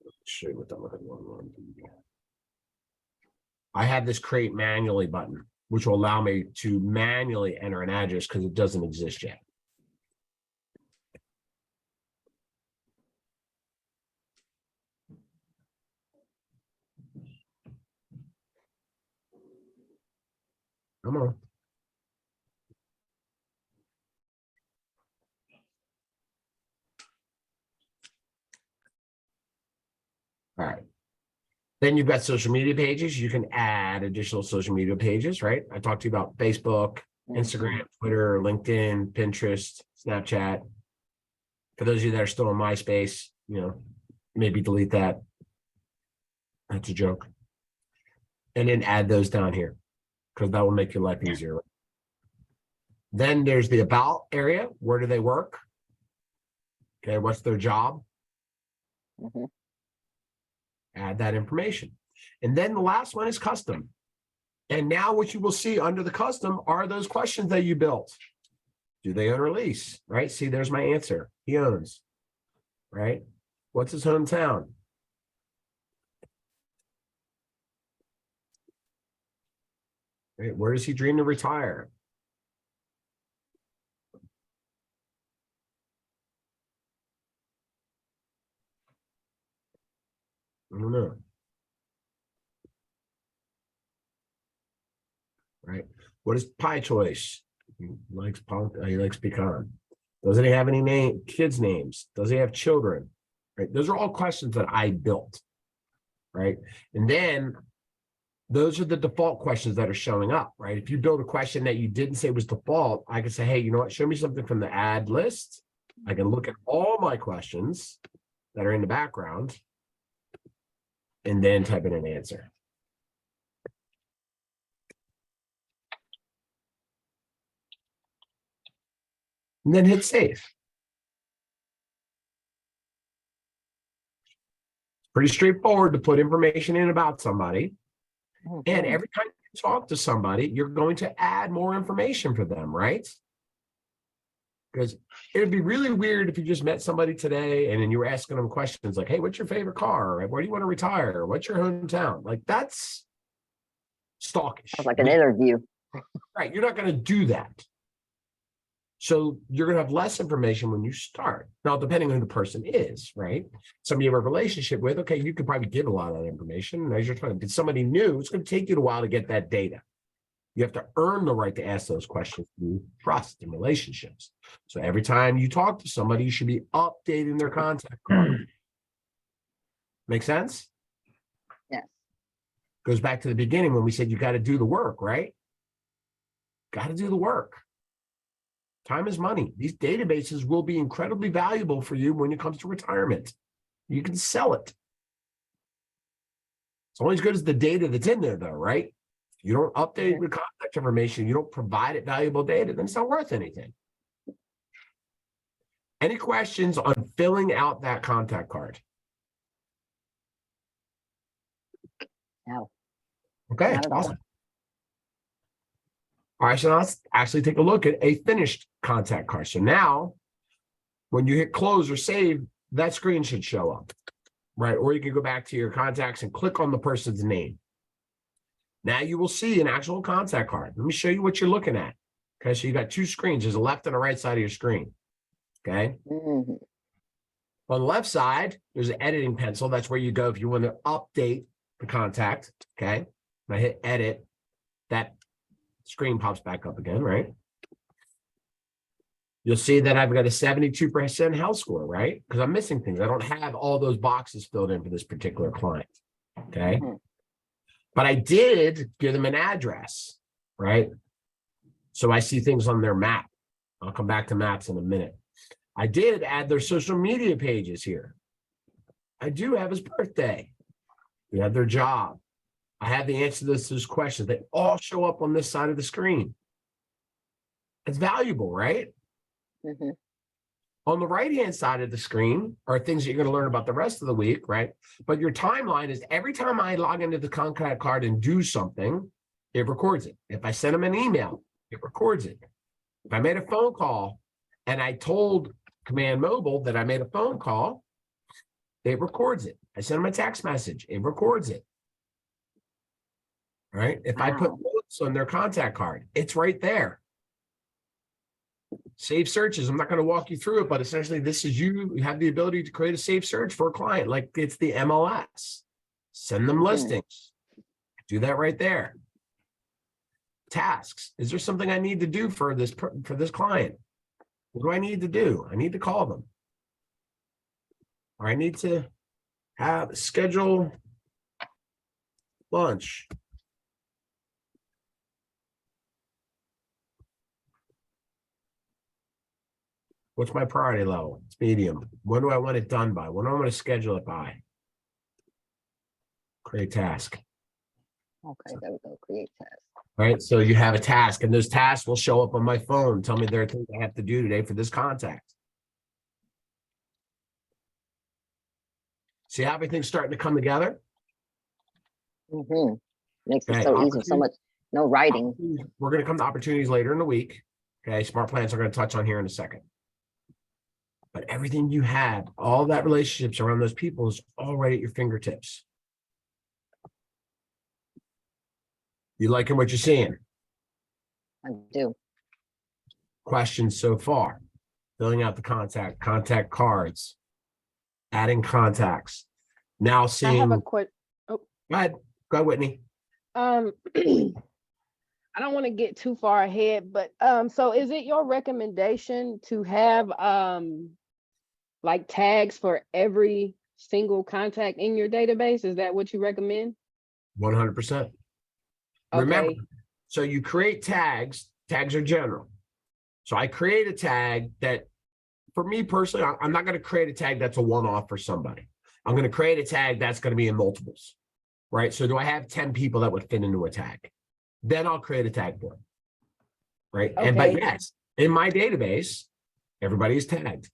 Let's show you what that looking on. I have this create manually button, which will allow me to manually enter an address because it doesn't exist yet. Come on. All right. Then you've got social media pages. You can add additional social media pages, right? I talked to you about Facebook, Instagram, Twitter, LinkedIn, Pinterest, Snapchat. For those of you that are still on MySpace, you know, maybe delete that. That's a joke. And then add those down here because that will make your life easier. Then there's the about area. Where do they work? Okay, what's their job? Mm-hmm. Add that information. And then the last one is custom. And now what you will see under the custom are those questions that you built. Do they own or lease? Right? See, there's my answer. He owns. Right? What's his hometown? Right? Where does he dream to retire? I don't know. Right. What is pie choice? He likes pecan. Doesn't he have any kids' names? Does he have children? Right. Those are all questions that I built. Right. And then those are the default questions that are showing up. Right. If you build a question that you didn't say was default, I can say, hey, you know what? Show me something from the add list. I can look at all my questions that are in the background and then type in an answer. And then hit save. Pretty straightforward to put information in about somebody. And every time you talk to somebody, you're going to add more information for them, right? Because it'd be really weird if you just met somebody today and then you were asking them questions like, hey, what's your favorite car? Or, where do you want to retire? What's your hometown? Like, that's stalkish. Sounds like an interview. Right. You're not going to do that. So you're going to have less information when you start. Now, depending on who the person is, right? Somebody you have a relationship with, okay, you could probably give a lot of that information. As you're trying to get somebody new, it's going to take you a while to get that data. You have to earn the right to ask those questions through trust and relationships. So every time you talk to somebody, you should be updating their contact card. Make sense? Yes. Goes back to the beginning when we said you got to do the work, right? Got to do the work. Time is money. These databases will be incredibly valuable for you when it comes to retirement. You can sell it. It's only as good as the data that's in there, though, right? You don't update your contact information, you don't provide it valuable data, then it's not worth anything. Any questions on filling out that contact card? No. Okay, Not at all. awesome. All right, so now let's actually take a look at a finished contact card. So now, when you hit close or save, that screen should show up, right? Or you can go back to your contacts and click on the person's name. Now you will see an actual contact card. Let me show you what you're looking at. Okay, so you got two screens. There's a left and a right side of your screen. Okay. Mm-hmm. On the left side, there's an editing pencil. That's where you go if you want to update the contact. Okay. When I hit edit, that screen pops back up again, right? You'll see that I've got a 72% health score, right? Because I'm missing things. I don't have all those boxes filled in for this particular client. Okay. Mm-hmm. But I did give them an address, right? So I see things on their map. I'll come back to maps in a minute. I did add their social media pages here. I do have his birthday. We have their job. I have the answer to those questions. They all show up on this side of the screen. It's valuable, right? Mm-hmm. On the right-hand side of the screen are things that you're going to learn about the rest of the week, right? But your timeline is every time I log into the contact card and do something, it records it. If I send them an email, it records it. If I made a phone call and I told Command Mobile that I made a phone call, it records it. I send them a text message, it records it. All right? If I put notes on their contact card, it's right there. Save searches. I'm not going to walk you through it, but essentially this is you have the ability to create a save search for a client like it's the MLS. Send them listings. Do that right there. Tasks. Is there something I need to do for this client? What do I need to do? I need to call them. Or I need to schedule lunch. What's my priority level? It's medium. When do I want it done by? When do I want to schedule it by? Create task. Okay, there we go. Create task. Right. So you have a task, and those tasks will show up on my phone. Tell me there are things I have to do today for this contact. See how everything's starting to come together? Mm-hmm. Makes it Okay, so easy. So much, no writing. We're going to come to opportunities later in the week. Okay. Smart plans are going to touch on here in a second. But everything you have, all that relationships around those people is already at your fingertips. You liking what you're seeing? I do. Questions so far? Filling out the contact cards, adding contacts. Now I seeing. have a quick. Oh, Go ahead, Whitney. I don't want to get too far ahead, but so is it your recommendation to have like tags for every single contact in your database? Is that what you recommend? 100%. Remember, so you create tags. Tags are general. So I create a tag that, for me personally, I'm not going to create a tag that's a one-off for somebody. I'm going to create a tag that's going to be in multiples, right? So do I have 10 people that would fit into a tag? Then I'll create a tag for them, right? And but yes, in my database, everybody is tagged.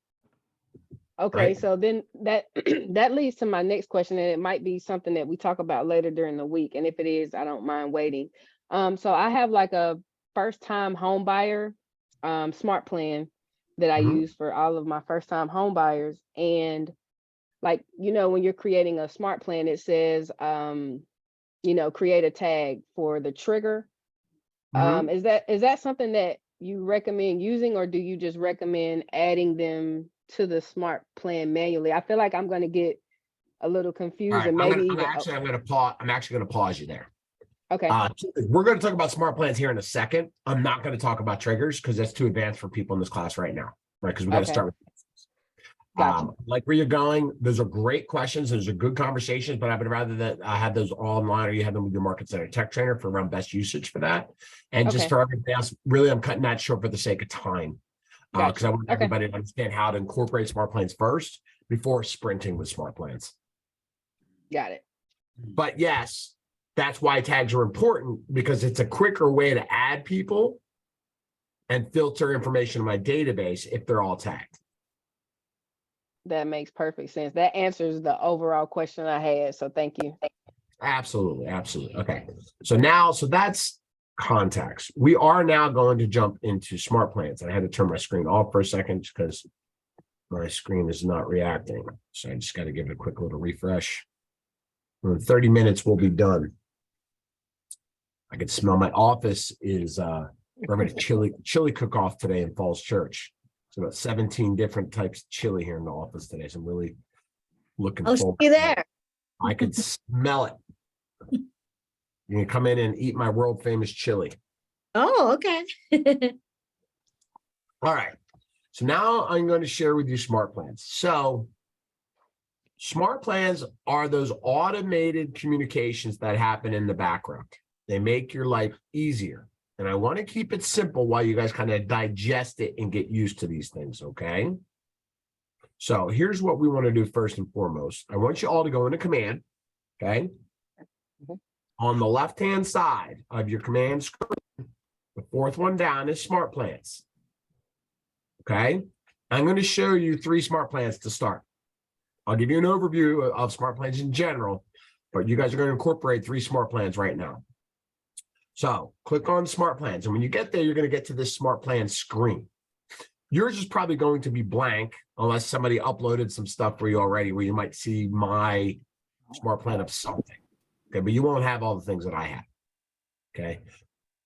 Okay, right? so then that that leads to my next question, and it might be something that we talk about later during the week. And if it is, I don't mind waiting. So I have like a first-time home buyer smart plan that I Mhm. use for all of my first time home buyers. And like, when you're creating a smart plan, it says, create a tag for the trigger. Mhm. Is that something that you recommend using, or do you just recommend adding them to the smart plan manually? I feel like I'm going to get a little All confused right, and I'm maybe gonna, even, I'm gonna pause. I'm actually gonna pause you there. okay. We're going to talk about smart plans here in a second. I'm not going to talk about triggers because that's too advanced for people in this class right now, right? Because we got to Okay. start with Gotcha. like where you're going. Those are great questions. Those are good conversations, but I would rather that I have those all online, or you have them with your market center tech trainer for around best usage for that. And just Okay. for everything else, really, I'm cutting that short for the sake of time. Because Gotcha. I want Okay. everybody to understand how to incorporate smart plans first before sprinting with smart plans. Got it. But yes, that's why tags are important, because it's a quicker way to add people and filter information in my database if they're all tagged. That makes perfect sense. That answers the overall question I had. So thank you. Absolutely. Absolutely. Okay. So that's contacts. We are now going to jump into smart plans. I had to turn my screen off for a second because my screen is not reacting. So I just got to give it a quick little refresh. In 30 minutes, we'll be done. I can smell my office is we're having a chili cook-off today in Falls Church. So about 17 different types of chili here in the office today. So I'm really looking I'll forward see you to that. there. I could smell it. You can come in and eat my world famous chili. Oh, okay. All right. So now I'm going to share with you smart plans. So smart plans are those automated communications that happen in the background. They make your life easier. And I want to keep it simple while you guys kind of digest it and get used to these things, okay? So here's what we want to do first and foremost. I want you all to go into command, okay? On the left-hand side of your command screen, the fourth one down is smart plans, okay? I'm going to show you 3 smart plans to start. I'll give you an overview of smart plans in general, but you guys are going to incorporate 3 smart plans right now. So click on smart plans. And when you get there, you're going to get to this smart plan screen. Yours is probably going to be blank unless somebody uploaded some stuff for you already where you might see my smart plan of something. Okay, but you won't have all the things that I have. Okay.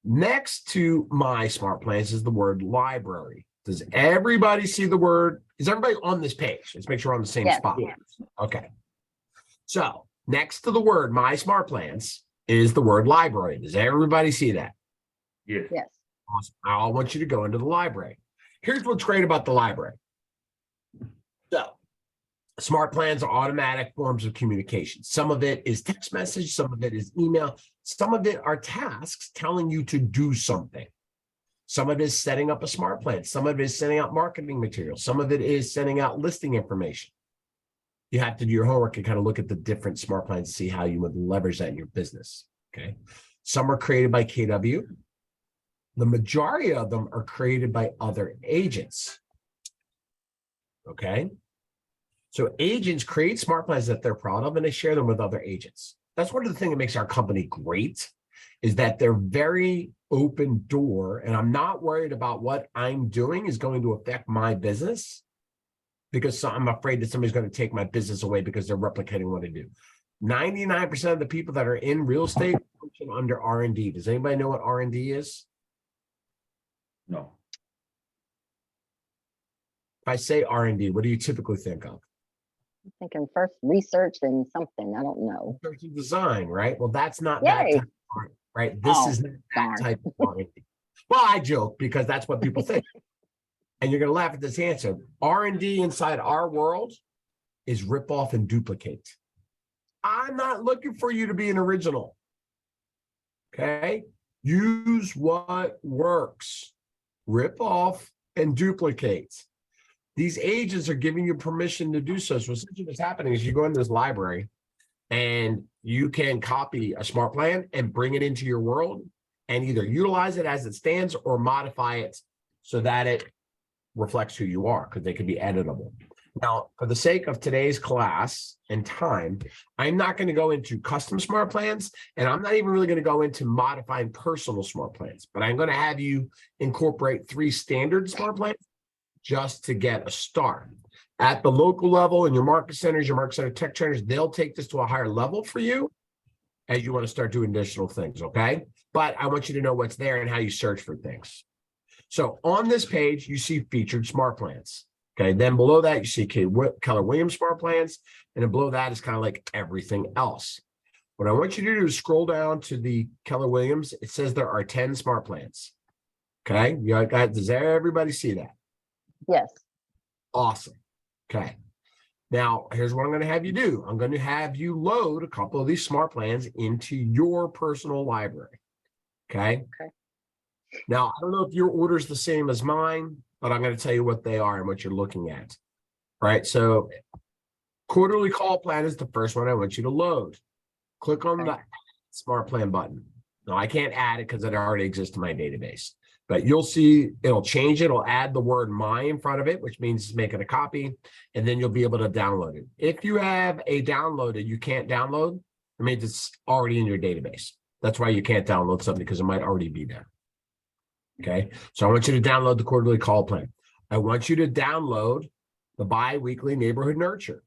Next to my smart plans is the word library. Does everybody see the word? Is everybody on this page? Let's make sure we're on the same Yes. spot. Okay. So next to the word my smart plans is the word library. Does everybody see that? Yes. Yes. Awesome. I want you to go into the library. Here's what's great about the library. So smart plans are automatic forms of communication. Some of it is text message, some of it is email, some of it are tasks telling you to do something. Some of it is setting up a smart plan. Some of it is sending out marketing material. Some of it is sending out listing information. You have to do your homework and kind of look at the different smart plans to see how you would leverage that in your business. Okay. Some are created by KW. The majority of them are created by other agents. Okay. So agents create smart plans that they're proud of and they share them with other agents. That's one of the things that makes our company great, is that they're very open door, and I'm not worried about what I'm doing is going to affect my business, because I'm afraid that somebody's going to take my business away because they're replicating what I do. 99% of the people that are in real estate function under R&D. Does anybody know what R&D is? No. If I say R&D, what do you typically think of? I'm thinking first research and something. I don't know. Research and design, right? Well, that's not Yay. that type of R&D, right? This Oh, is not darn. that type of R&D. Well, I joke because that's what people think. And you're going to laugh at this answer. R&D inside our world is rip off and duplicate. I'm not looking for you to be an original. Okay? Use what works. Rip off and duplicate. These agents are giving you permission to do so. So essentially what's happening is you go into this library and you can copy a smart plan and bring it into your world and either utilize it as it stands or modify it so that it reflects who you are, because they can be editable. Now, for the sake of today's class and time, I'm not going to go into custom smart plans, and I'm not even really going to go into modifying personal smart plans, but I'm going to have you incorporate 3 standard smart plans, just to get a start. At the local level in your market centers, your market center tech trainers, they'll take this to a higher level for you as you want to start doing additional things, okay? But I want you to know what's there and how you search for things. So on this page, you see featured smart plans. Okay, then below that, you see Keller Williams smart plans, and then below that is kind of like everything else. What I want you to do is scroll down to the Keller Williams. It says there are 10 smart plans. Okay, does everybody see that? Yes. Awesome. Okay. Now, here's what I'm going to have you do. I'm going to have you load a couple of these smart plans into your personal library. Okay. Okay. Now, I don't know if your order is the same as mine, but I'm going to tell you what they are and what you're looking at. All right. So quarterly call plan is the first one I want you to load. Click on the smart plan button. Now, I can't add it because it already exists in my database, but you'll see it'll change it. It'll add the word my in front of it, which means making a copy, and then you'll be able to download it. If you have a downloaded, you can't download, it means it's already in your database. That's why you can't download something, because it might already be there. Okay, so I want you to download the quarterly call plan. I want you to download the bi-weekly neighborhood nurture.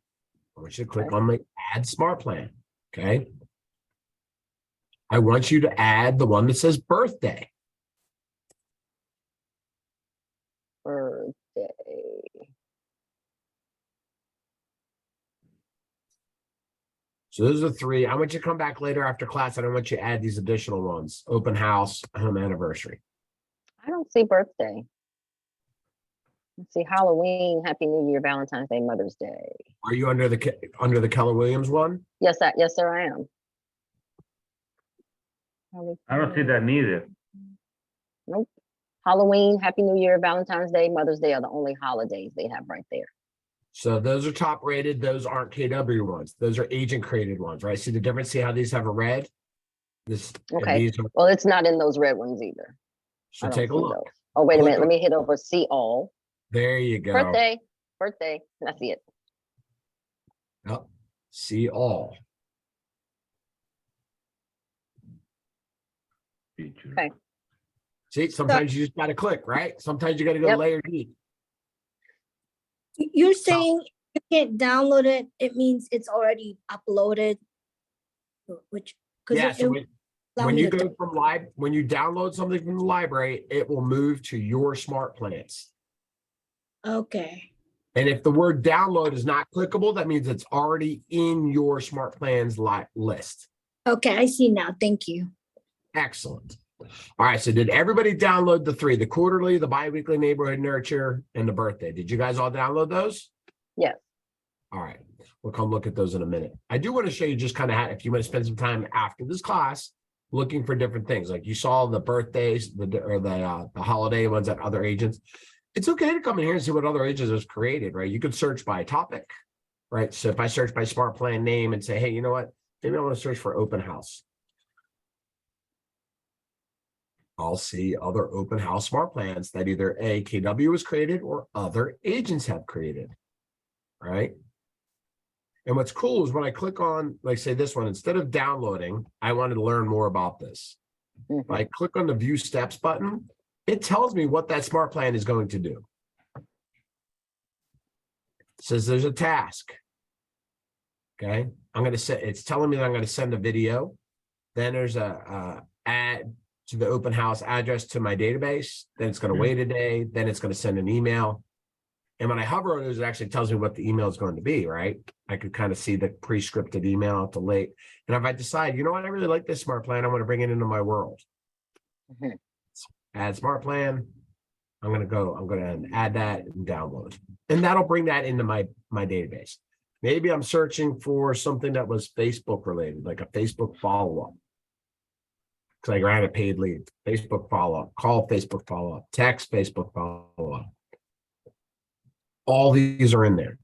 I want you to click on the add smart plan. Okay. I want you to add the one that says birthday. Birthday. So those are three. I want you to come back later after class. I don't want you to add these additional ones. Open house, home anniversary. I don't see birthday. Let's see, Halloween, Happy New Year, Valentine's Day, Mother's Day. Are you under the Keller Williams one? Yes, yes, sir, I am. I don't see that neither. Nope. Halloween, Happy New Year, Valentine's Day, Mother's Day are the only holidays they have right there. So those are top rated. Those aren't KW ones. Those are agent created ones, right? See the difference? See how these have a red? This Okay. These are, Well, it's not in those red ones either. so I don't take a see look. those. Oh, wait a Click minute. Let on- me hit over see all. There you go. Birthday. I see it. Yep. See all. Okay. See, sometimes you just got to click, right? Sometimes you got to go Yep. layer deep. You're saying you can't download it, it means it's already uploaded? Which, Yeah, so allow when me you to go from when you download something from the library, it will move to your smart plans. okay, And if the word download is not clickable, that means it's already in your smart plans list. okay, I see now, thank you. Excellent. All right. So did everybody download the three, the quarterly, the biweekly neighborhood nurture, and the birthday? Did you guys all download those? Yes. All right. We'll come look at those in a minute. I do want to show you just kind of how, if you want to spend some time after this class looking for different things. Like you saw the birthdays, the holiday ones at other agents. It's okay to come in here and see what other agents have created, right? You could search by topic, right? So if I search by smart plan name and say, hey, you know what? Maybe I want to search for open house. I'll see other open house smart plans that either KW has created or other agents have created, right? And what's cool is when I click on, like say this one, instead of downloading, I wanted to learn more about this. If I click on the view steps button, it tells me what that smart plan is going to do. It says there's a task. Okay, I'm going to set, it's telling me that I'm going to send a video. Then there's a add to the open house address to my database. Then it's going to wait a day. Then it's going to send an email. And when I hover on it, it actually tells me what the email is going to be, right? I could kind of see the pre-scripted email to late. And if I decide, you know what, I really like this smart plan, I want to bring it into my world. Add smart plan. I'm going to add that and download. And that'll bring that into my database. Maybe I'm searching for something that was Facebook related, like a Facebook follow-up. Because I ran a paid lead, Facebook follow-up, call Facebook follow-up, text Facebook follow-up. All these are in there.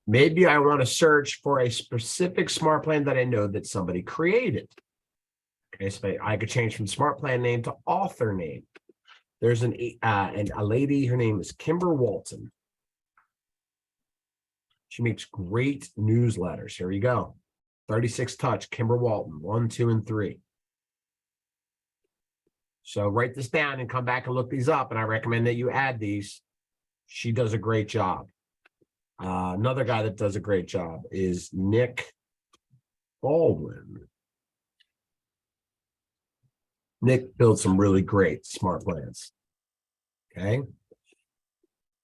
Maybe I want to search for a specific smart plan that I know that somebody created. Okay, so I could change from smart plan name to author name. There's a lady, her name is Kimber Walton. She makes great newsletters. Here you go. 36 Touch, Kimber Walton, 1, 2, and 3. So write this down and come back and look these up. And I recommend that you add these. She does a great job. Another guy that does a great job is Nick Baldwin. Nick built some really great smart plans. Okay.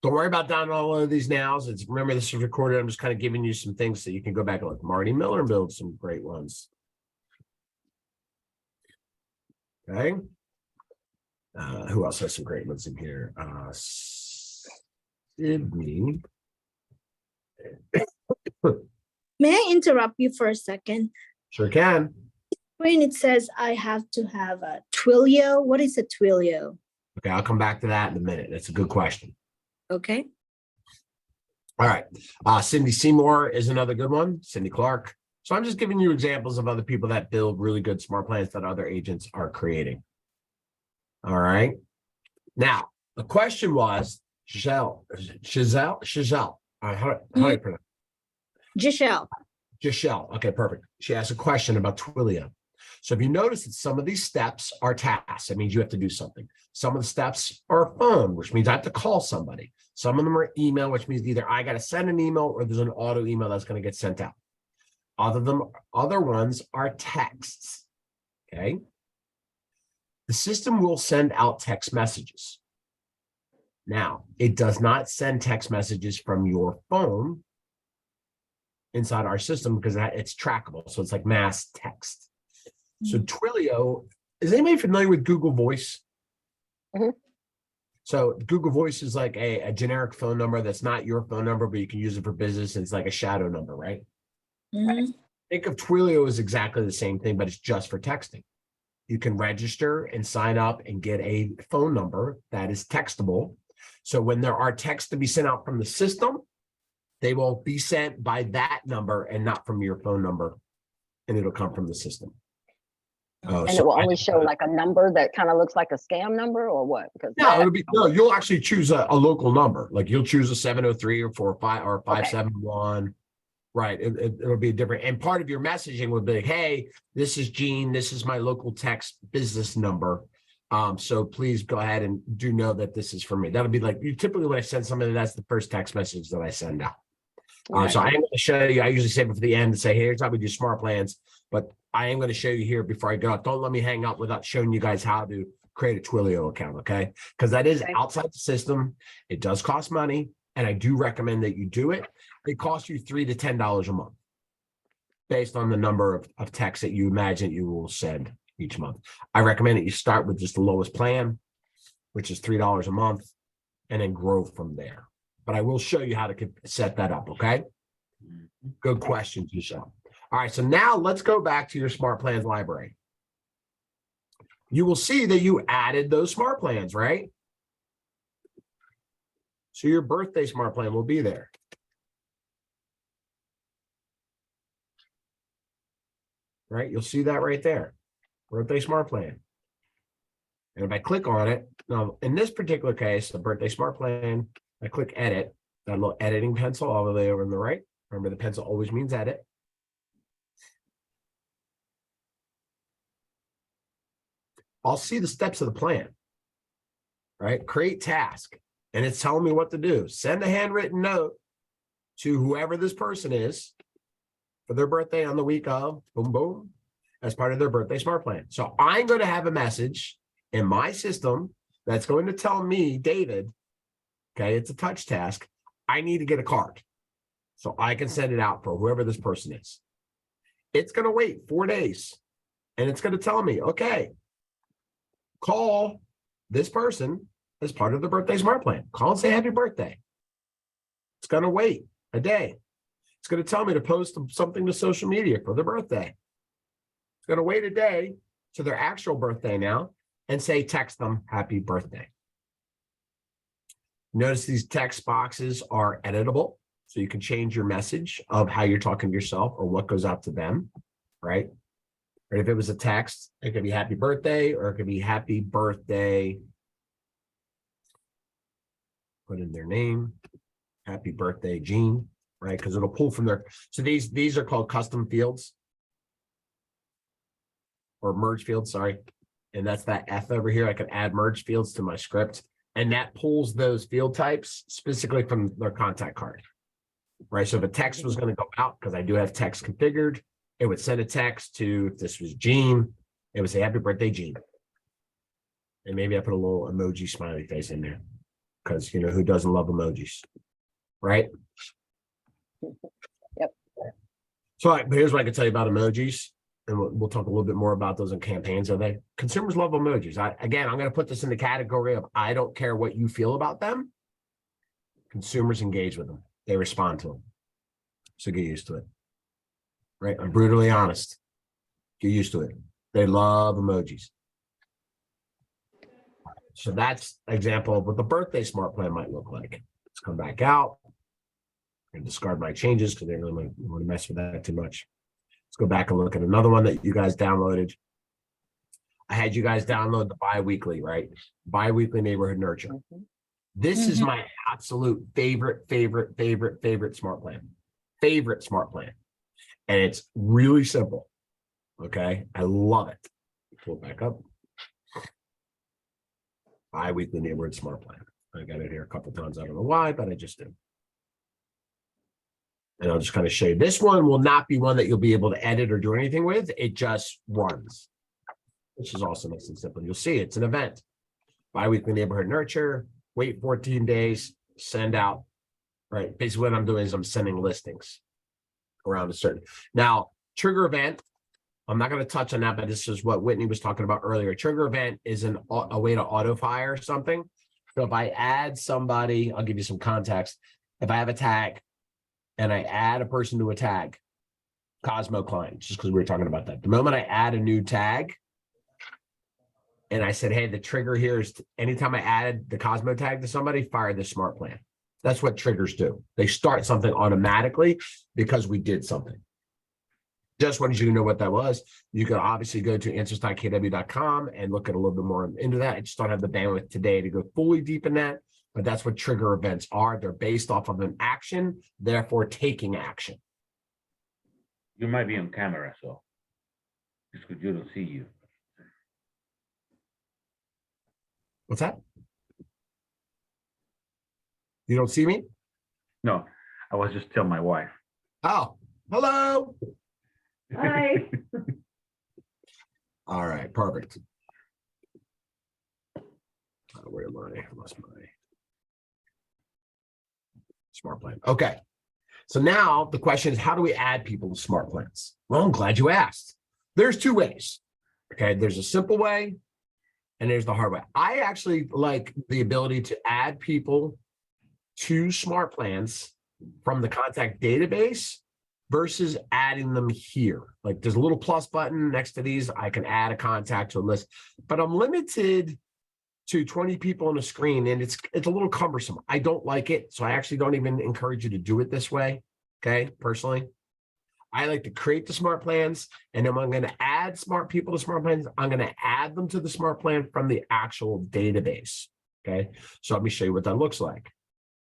Don't worry about downloading all of these now. Remember, this is recorded. I'm just kind of giving you some things so you can go back and look. Marty Miller builds some great ones. Okay. Who else has some great ones in here? Sydney. May I interrupt you for a second? Sure can. When it says I have to have a Twilio, what is a Twilio? Okay, I'll come back to that in a minute. That's a good question. Okay. All right. Cindy Seymour is another good one. Cindy Clark. So I'm just giving you examples of other people that build really good smart plans that other agents are creating. All right. Now, the question was, Giselle. How do you pronounce it? Giselle. Okay, perfect. She asked a question about Twilio. So if you notice that some of these steps are tasks, that means you have to do something. Some of the steps are phone, which means I have to call somebody. Some of them are email, which means either I got to send an email or there's an auto email that's going to get sent out. Other ones are texts. Okay. The system will send out text messages. Now, it does not send text messages from your phone inside our system because it's trackable. So it's like mass text. So Twilio, is anybody familiar with Google Voice? Mm-hmm. So Google Voice is like a generic phone number that's not your phone number, but you can use it for business. It's like a shadow number, right? Mhm. Think of Twilio as exactly the same thing, but it's just for texting. You can register and sign up and get a phone number that is textable. So when there are texts to be sent out from the system, they will be sent by that number and not from your phone number, and it'll come from the system. And it will only show like a number that kind of looks like a scam number or what? Because No, you'll actually choose a local number. Like you'll choose a 703 or 45 or 571. Right. It'll be different. And part of your messaging would be, hey, this is Gene. This is my local text business number. So please go ahead and do know that this is for me. That'll be like typically when I send somebody, that's the first text message that I send out. So I am going to show you, I usually save it for the end and say, hey, here's how we do smart plans, but I am going to show you here before I go out. Don't let me hang up without showing you guys how to create a Twilio account, okay? Because that is outside the system. It does cost money, and I do recommend that you do it. It costs you $3 to $10 a month based on the number of texts that you imagine you will send each month. I recommend that you start with just the lowest plan, which is $3 a month, and then grow from there. But I will show you how to set that up, okay? Good question, Giselle. All right, so now let's go back to your smart plans library. You will see that you added those smart plans, right? So your birthday smart plan will be there. Right, you'll see that right there. Birthday smart plan. And if I click on it, now in this particular case, the birthday smart plan, I click edit, that little editing pencil all the way over on the right. Remember, the pencil always means edit. I'll see the steps of the plan, right? Create task, and it's telling me what to do. Send a handwritten note to whoever this person is for their birthday on the week of, boom, boom, as part of their birthday smart plan. So I'm going to have a message in my system that's going to tell me, David, okay, it's a touch task, I need to get a card. So I can send it out for whoever this person is. It's going to wait 4 days, and it's going to tell me, okay, call this person as part of the birthday smart plan. Call and say happy birthday. It's going to wait a day. It's going to tell me to post something to social media for their birthday. It's going to wait a day to their actual birthday now and say, text them happy birthday. Notice these text boxes are editable. So you can change your message of how you're talking to yourself or what goes out to them, right? Or if it was a text, it could be happy birthday, or it could be happy birthday. Put in their name, happy birthday, Gene, right? Because it'll pull from their, so these are called custom fields or merge fields, sorry. And that's that F over here. I can add merge fields to my script And that pulls those field types specifically from their contact card. Right. So if a text was going to go out, because I do have text configured, it would send a text to, if this was Gene, it would say happy birthday, Gene. And maybe I put a little emoji smiley face in there because, you know, who doesn't love emojis? Right. Yep. So here's what I can tell you about emojis. And we'll talk a little bit more about those in campaigns. Are they? Consumers love emojis. I'm going to put this in the category of I don't care what you feel about them. Consumers engage with them. They respond to them. So get used to it. Right? I'm brutally honest. Get used to it. They love emojis. So that's an example of what the birthday smart plan might look like. Let's come back out and discard my changes because they really want to mess with that too much. Let's go back and look at another one that you guys downloaded. I had you guys download the bi-weekly, right? Bi-weekly neighborhood nurture. This is my absolute favorite smart plan. Favorite smart plan. And it's really simple. Okay. I love it. Pull it back up. Bi-weekly neighborhood smart plan. I got it here a couple times. I don't know why, but I just did. And I'll just kind of show you. This one will not be one that you'll be able to edit or do anything with. It just runs, which is also nice and simple. You'll see it's an event. Bi-weekly neighborhood nurture, wait 14 days, send out, right? Basically what I'm doing is I'm sending listings around a certain. Now, trigger event, I'm not going to touch on that, but this is what Whitney was talking about earlier. Trigger event is a way to auto fire something. So if I add somebody, I'll give you some context. If I have a tag, and I add a person to a tag, Cosmo client, just because we were talking about that. The moment I add a new tag, and I said, hey, the trigger here is anytime I added the Cosmo tag to somebody, fire the smart plan. That's what triggers do. They start something automatically because we did something. Just wanted you to know what that was. You can obviously go to answers.kw.com and look at a little bit more into that. I just don't have the bandwidth today to go fully deep in that. But that's what trigger events are. They're based off of an action, therefore taking action. You might be on camera, so just because you don't see you. What's that? You don't see me? No, I was just telling my wife. Oh, hello. Hi. All right, perfect. Where am I? I lost my smart plan. Okay. So now the question is, how do we add people to smart plans? Well, I'm glad you asked. There's two ways. Okay. There's a simple way and there's the hard way. I actually like the ability to add people to smart plans from the contact database versus adding them here. Like there's a little plus button next to these. I can add a contact to a list, but I'm limited to 20 people on a screen, and it's a little cumbersome. I don't like it, so I actually don't even encourage you to do it this way, okay, personally. I like to create the smart plans, and then when I'm going to add smart people to smart plans, I'm going to add them to the smart plan from the actual database, okay? So let me show you what that looks like.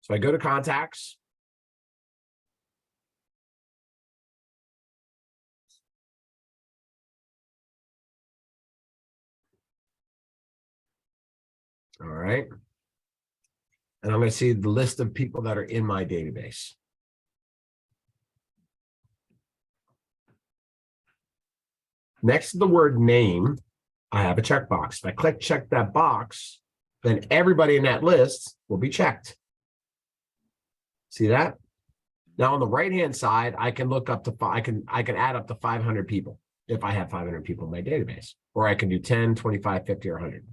So I go to contacts. All right. And I'm going to see the list of people that are in my database. Next to the word name, I have a checkbox. If I check that box, then everybody in that list will be checked. See that? Now on the right-hand side, I can look up to I can add up to 500 people if I have 500 people in my database, or I can do 10, 25, 50, or 100.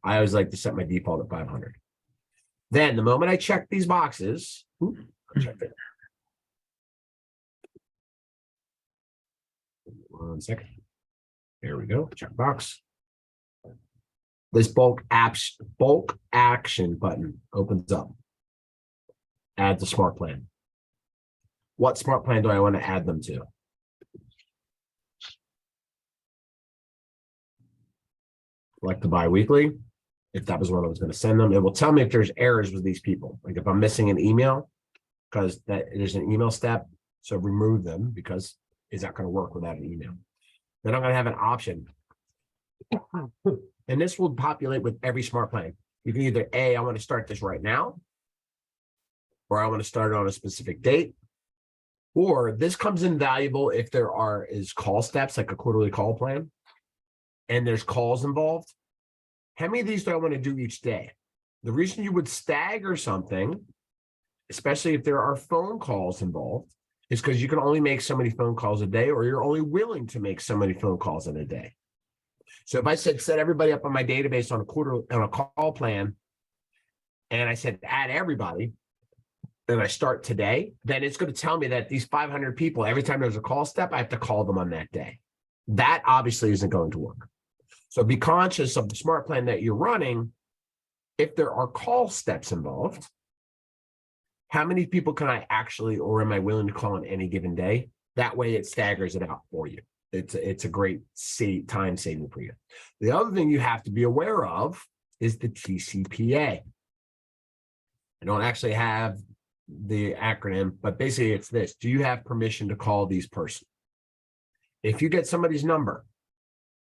I always like to set my default at 500. Then the moment I check these boxes, check it. One second. There we go. Check box. This bulk action button opens up. Add to smart plan. What smart plan do I want to add them to? Select the bi-weekly. If that was what I was going to send them, it will tell me if there's errors with these people. Like if I'm missing an email, because there's an email step. So remove them because is that going to work without an email? Then I'm going to have an option. And this will populate with every smart plan. You can either A, I want to start this right now, or I want to start it on a specific date. Or this comes in valuable if there is call steps, like a quarterly call plan, and there's calls involved. How many of these do I want to do each day? The reason you would stagger something, especially if there are phone calls involved, is because you can only make so many phone calls a day, or you're only willing to make so many phone calls in a day. So if I said, set everybody up on my database on a call plan, and I said, add everybody, and I start today, then it's going to tell me that these 500 people, every time there's a call step, I have to call them on that day. That obviously isn't going to work. So be conscious of the smart plan that you're running. If there are call steps involved, how many people can I actually, or am I willing to call on any given day? That way it staggers it out for you. It's a great time saving for you. The other thing you have to be aware of is the TCPA. I don't actually have the acronym, but basically it's this. Do you have permission to call these persons? If you get somebody's number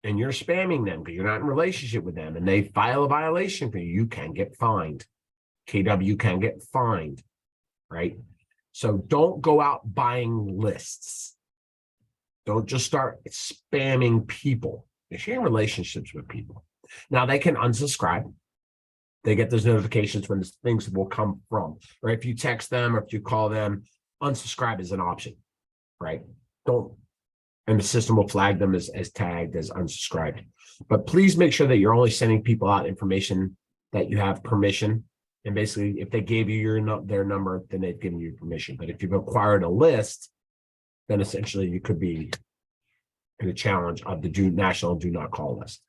and you're spamming them because you're not in relationship with them and they file a violation for you, you can get fined. KW can get fined, right? So don't go out buying lists. Don't just start spamming people. You're in relationships with people. Now they can unsubscribe. They get those notifications when things will come from, right? If you text them or if you call them, unsubscribe is an option, right? And the system will flag them as tagged as unsubscribed. But please make sure that you're only sending people out information that you have permission. And basically, if they gave you their number, then they've given you permission. But if you've acquired a list, then essentially you could be in a challenge of the national do not call list.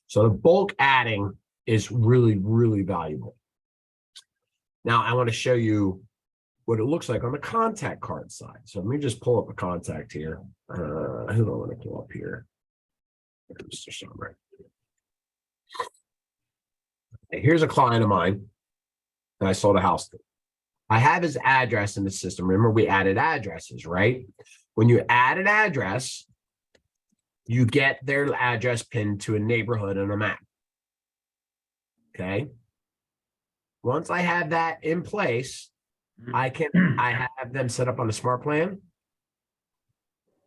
So the bulk adding is really, really valuable. Now I want to show you what it looks like on the contact card side. So let me just pull up a contact here. Who do I want to pull up here? Mr. Sommer. Here's a client of mine that I sold a house to. I have his address in the system. Remember, we added addresses, right? When you add an address, you get their address pinned to a neighborhood on a map. Okay. Once I have that in place, I have them set up on a smart plan.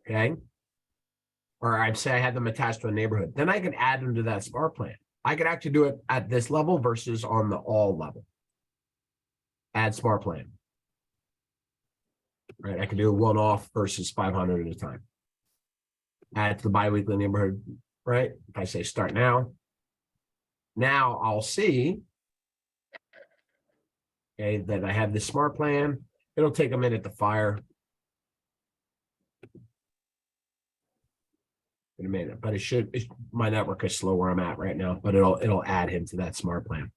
Okay. Or I'd say I have them attached to a neighborhood. Then I can add them to that smart plan. I could actually do it at this level versus on the all level. Add smart plan. Right. I can do a one-off versus 500 at a time. Add to the biweekly neighborhood. Right. If I say start now, I'll see, okay, that I have this smart plan. It'll take a minute to fire. In a minute, but my network is slow where I'm at right now, but it'll add him to that smart plan.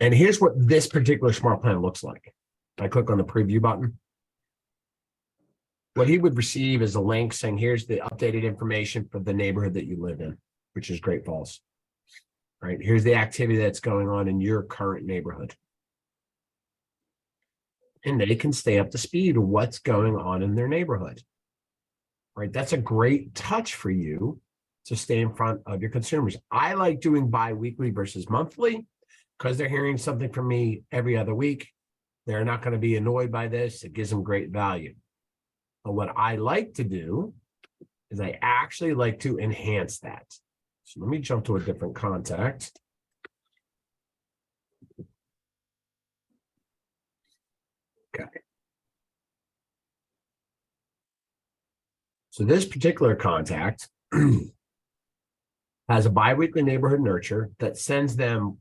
And here's what this particular smart plan looks like. I click on the preview button. What he would receive is a link saying, here's the updated information for the neighborhood that you live in, which is Great Falls. Right, here's the activity that's going on in your current neighborhood. And they can stay up to speed of what's going on in their neighborhood. Right, that's a great touch for you to stay in front of your consumers. I like doing bi-weekly versus monthly because they're hearing something from me every other week. They're not going to be annoyed by this. It gives them great value. But what I like to do is I actually like to enhance that. So let me jump to a different contact. Okay. So this particular contact has a biweekly neighborhood nurture that sends them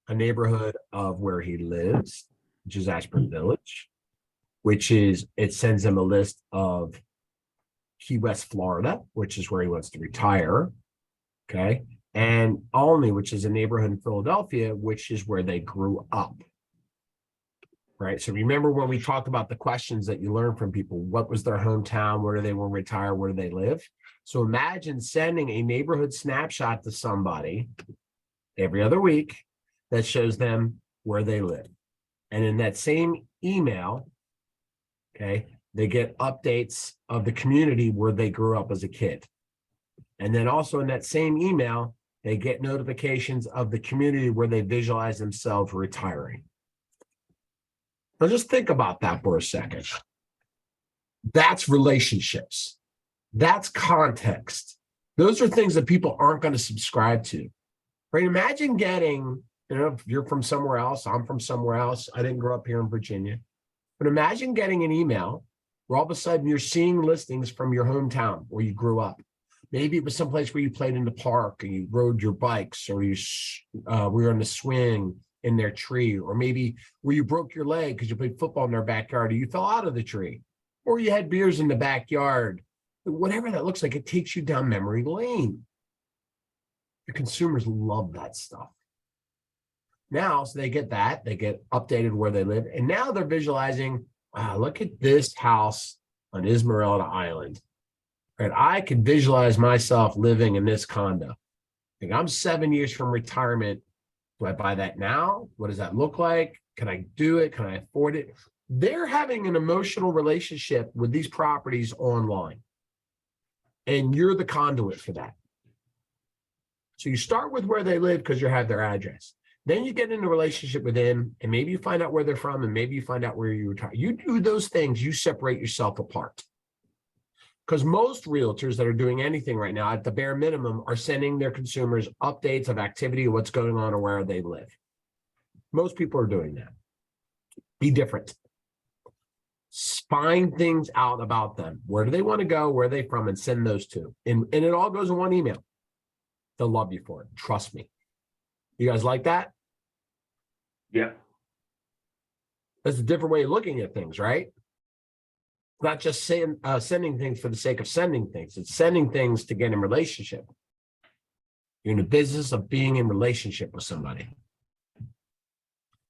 a neighborhood of where he lives, which is Ashburn Village, it sends them a list of Key West, Florida, which is where he wants to retire. Okay. And Olney, which is a neighborhood in Philadelphia, which is where they grew up. Right. So remember when we talked about the questions that you learn from people, what was their hometown? Where do they want to retire? Where do they live? So imagine sending a neighborhood snapshot to somebody every other week that shows them where they live. And in that same email, okay, they get updates of the community where they grew up as a kid. And then also in that same email, They get notifications of the community where they visualize themselves retiring. Now just think about that for a second. That's relationships. That's context. Those are things that people aren't going to subscribe to. Right? Imagine getting, if you're from somewhere else, I'm from somewhere else. I didn't grow up here in Virginia. But imagine getting an email where all of a sudden you're seeing listings from your hometown where you grew up. Maybe it was someplace where you played in the park and you rode your bikes, or you were on the swing in their tree, or maybe where you broke your leg because you played football in their backyard, or you fell out of the tree, or you had beers in the backyard. Whatever that looks like, it takes you down memory lane. The consumers love that stuff. Now, so they get that, they get updated where they live, and now they're visualizing, wow, look at this house on Esmeralda Island. Right? I can visualize myself living in this condo. Like, I'm 7 years from retirement. Do I buy that now? What does that look like? Can I do it? Can I afford it? They're having an emotional relationship with these properties online. And you're the conduit for that. So you start with where they live because you have their address. Then you get in a relationship with them, and maybe you find out where they're from, and maybe you find out where you retire. You do those things, you separate yourself apart. Because most realtors that are doing anything right now, at the bare minimum, are sending their consumers updates of activity, what's going on, or where they live. Most people are doing that. Be different. Find things out about them. Where do they want to go? Where are they from? And send those to. And it all goes in one email. They'll love you for it. Trust me. You guys like that? Yeah. That's a different way of looking at things, right? Not just sending things for the sake of sending things. It's sending things to get in relationship. You're in the business of being in relationship with somebody.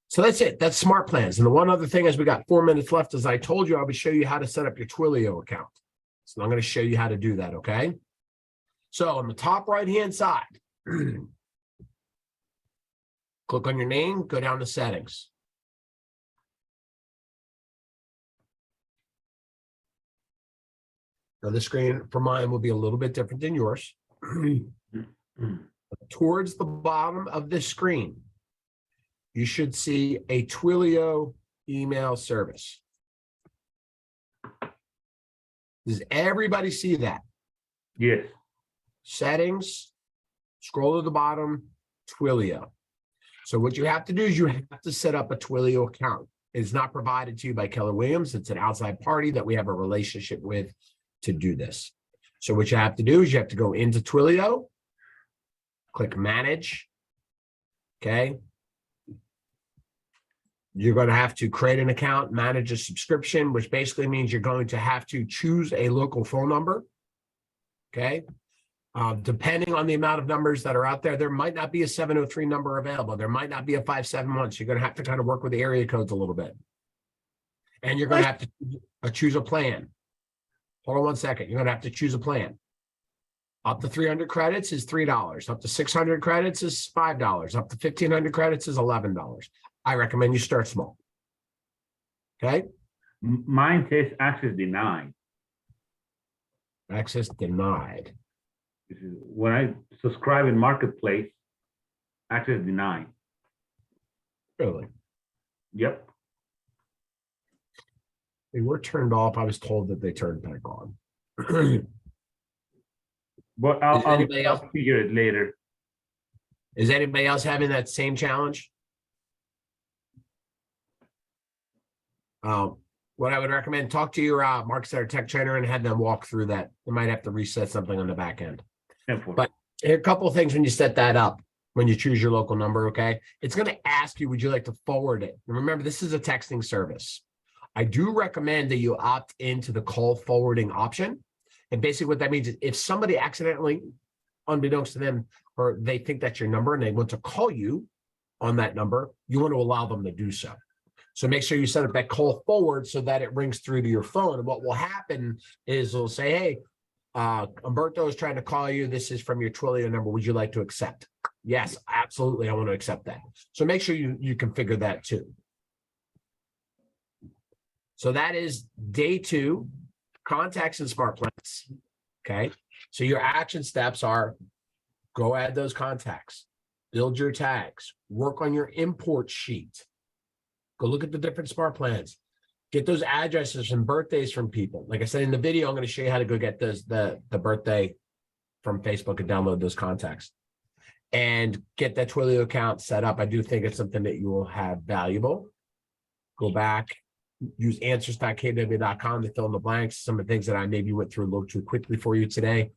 So that's it. That's Smart Plans. And the one other thing, as we got 4 minutes left, as I told you, I would show you how to set up your Twilio account. So I'm going to show you how to do that, okay? So on the top right-hand side, click on your name, go down to settings. Now the screen for mine will be a little bit different than yours. Towards the bottom of this screen, you should see a Twilio email service. Does everybody see that? Yes. Settings, scroll to the bottom, Twilio. So what you have to do is you have to set up a Twilio account. It's not provided to you by Keller Williams. It's an outside party that we have a relationship with to do this. So what you have to do is you have to go into Twilio, click manage. Okay. You're going to have to create an account, manage a subscription, which basically means you're going to have to choose a local phone number. Okay. Depending on the amount of numbers that are out there, there might not be a 703 number available. There might not be a 571. So you're going to have to kind of work with the area codes a little bit. And you're going to have to choose a plan. Hold on one second. You're going to have to choose a plan. Up to 300 credits is $3. Up to 600 credits is $5. Up to 1,500 credits is $11. I recommend you start small. Okay. Mine says access denied. Access denied. This is when I subscribe in Marketplace, access denied. Really? Yep. They were turned off. I was told that they turned back on. But I'll figure it later. Is anybody else having that same challenge? What I would recommend, talk to your Mark Center tech trainer and have them walk through that. They might have to reset something on the back end. But here are a couple of things when you set that up, when you choose your local number, okay? It's going to ask you, would you like to forward it? And remember, this is a texting service. I do recommend that you opt into the call forwarding option. And basically what that means is if somebody accidentally, unbeknownst to them, or they think that's your number and they want to call you on that number, you want to allow them to do so. So make sure you set up that call forward so that it rings through to your phone. And what will happen is it'll say, hey, Umberto is trying to call you. This is from your Twilio number. Would you like to accept? Yes, absolutely. I want to accept that. So make sure you configure that too. So that is day 2, contacts and smart plans. Okay. So your action steps are Go add those contacts, build your tags, work on your import sheet. Go look at the different smart plans. Get those addresses and birthdays from people. Like I said in the video, I'm going to show you how to go get those the birthday from Facebook and download those contacts and get that Twilio account set up. I do think it's something that you will have valuable. Go back, use answers.kw.com to fill in the blanks. Some of the things that I maybe went through a little too quickly for you today.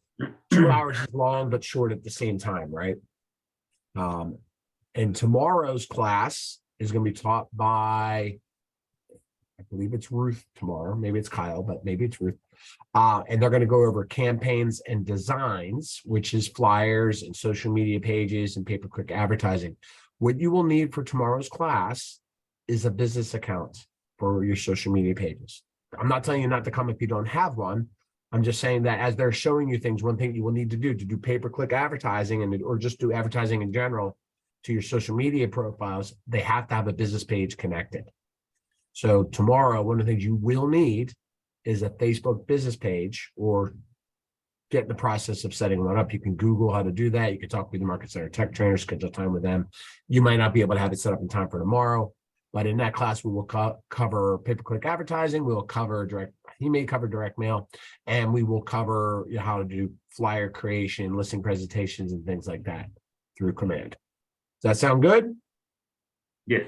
2 hours is long, but short at the same time, right? And tomorrow's class is going to be taught by, I believe it's Ruth tomorrow. Maybe it's Kyle, but maybe it's Ruth. And they're going to go over campaigns and designs, which is flyers and social media pages and pay-per-click advertising. What you will need for tomorrow's class is a business account for your social media pages. I'm not telling you not to come if you don't have one. I'm just saying that as they're showing you things, one thing you will need to do pay-per-click advertising or just do advertising in general to your social media profiles, they have to have a business page connected. So tomorrow, one of the things you will need is a Facebook business page or get in the process of setting one up. You can Google how to do that. You can talk with the Market Center tech trainers, schedule time with them. You might not be able to have it set up in time for tomorrow, but in that class, we will cover pay-per-click advertising. We will cover direct mail, and we will cover how to do flyer creation, listing presentations, and things like that through Command. Does that sound good? Yes.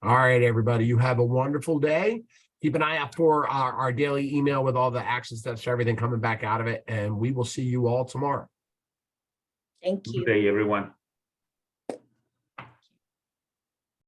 All right, everybody. You have a wonderful day. Keep an eye out for our daily email with all the action steps for everything coming back out of it, and we will see you all tomorrow. Thank you. Good day, everyone.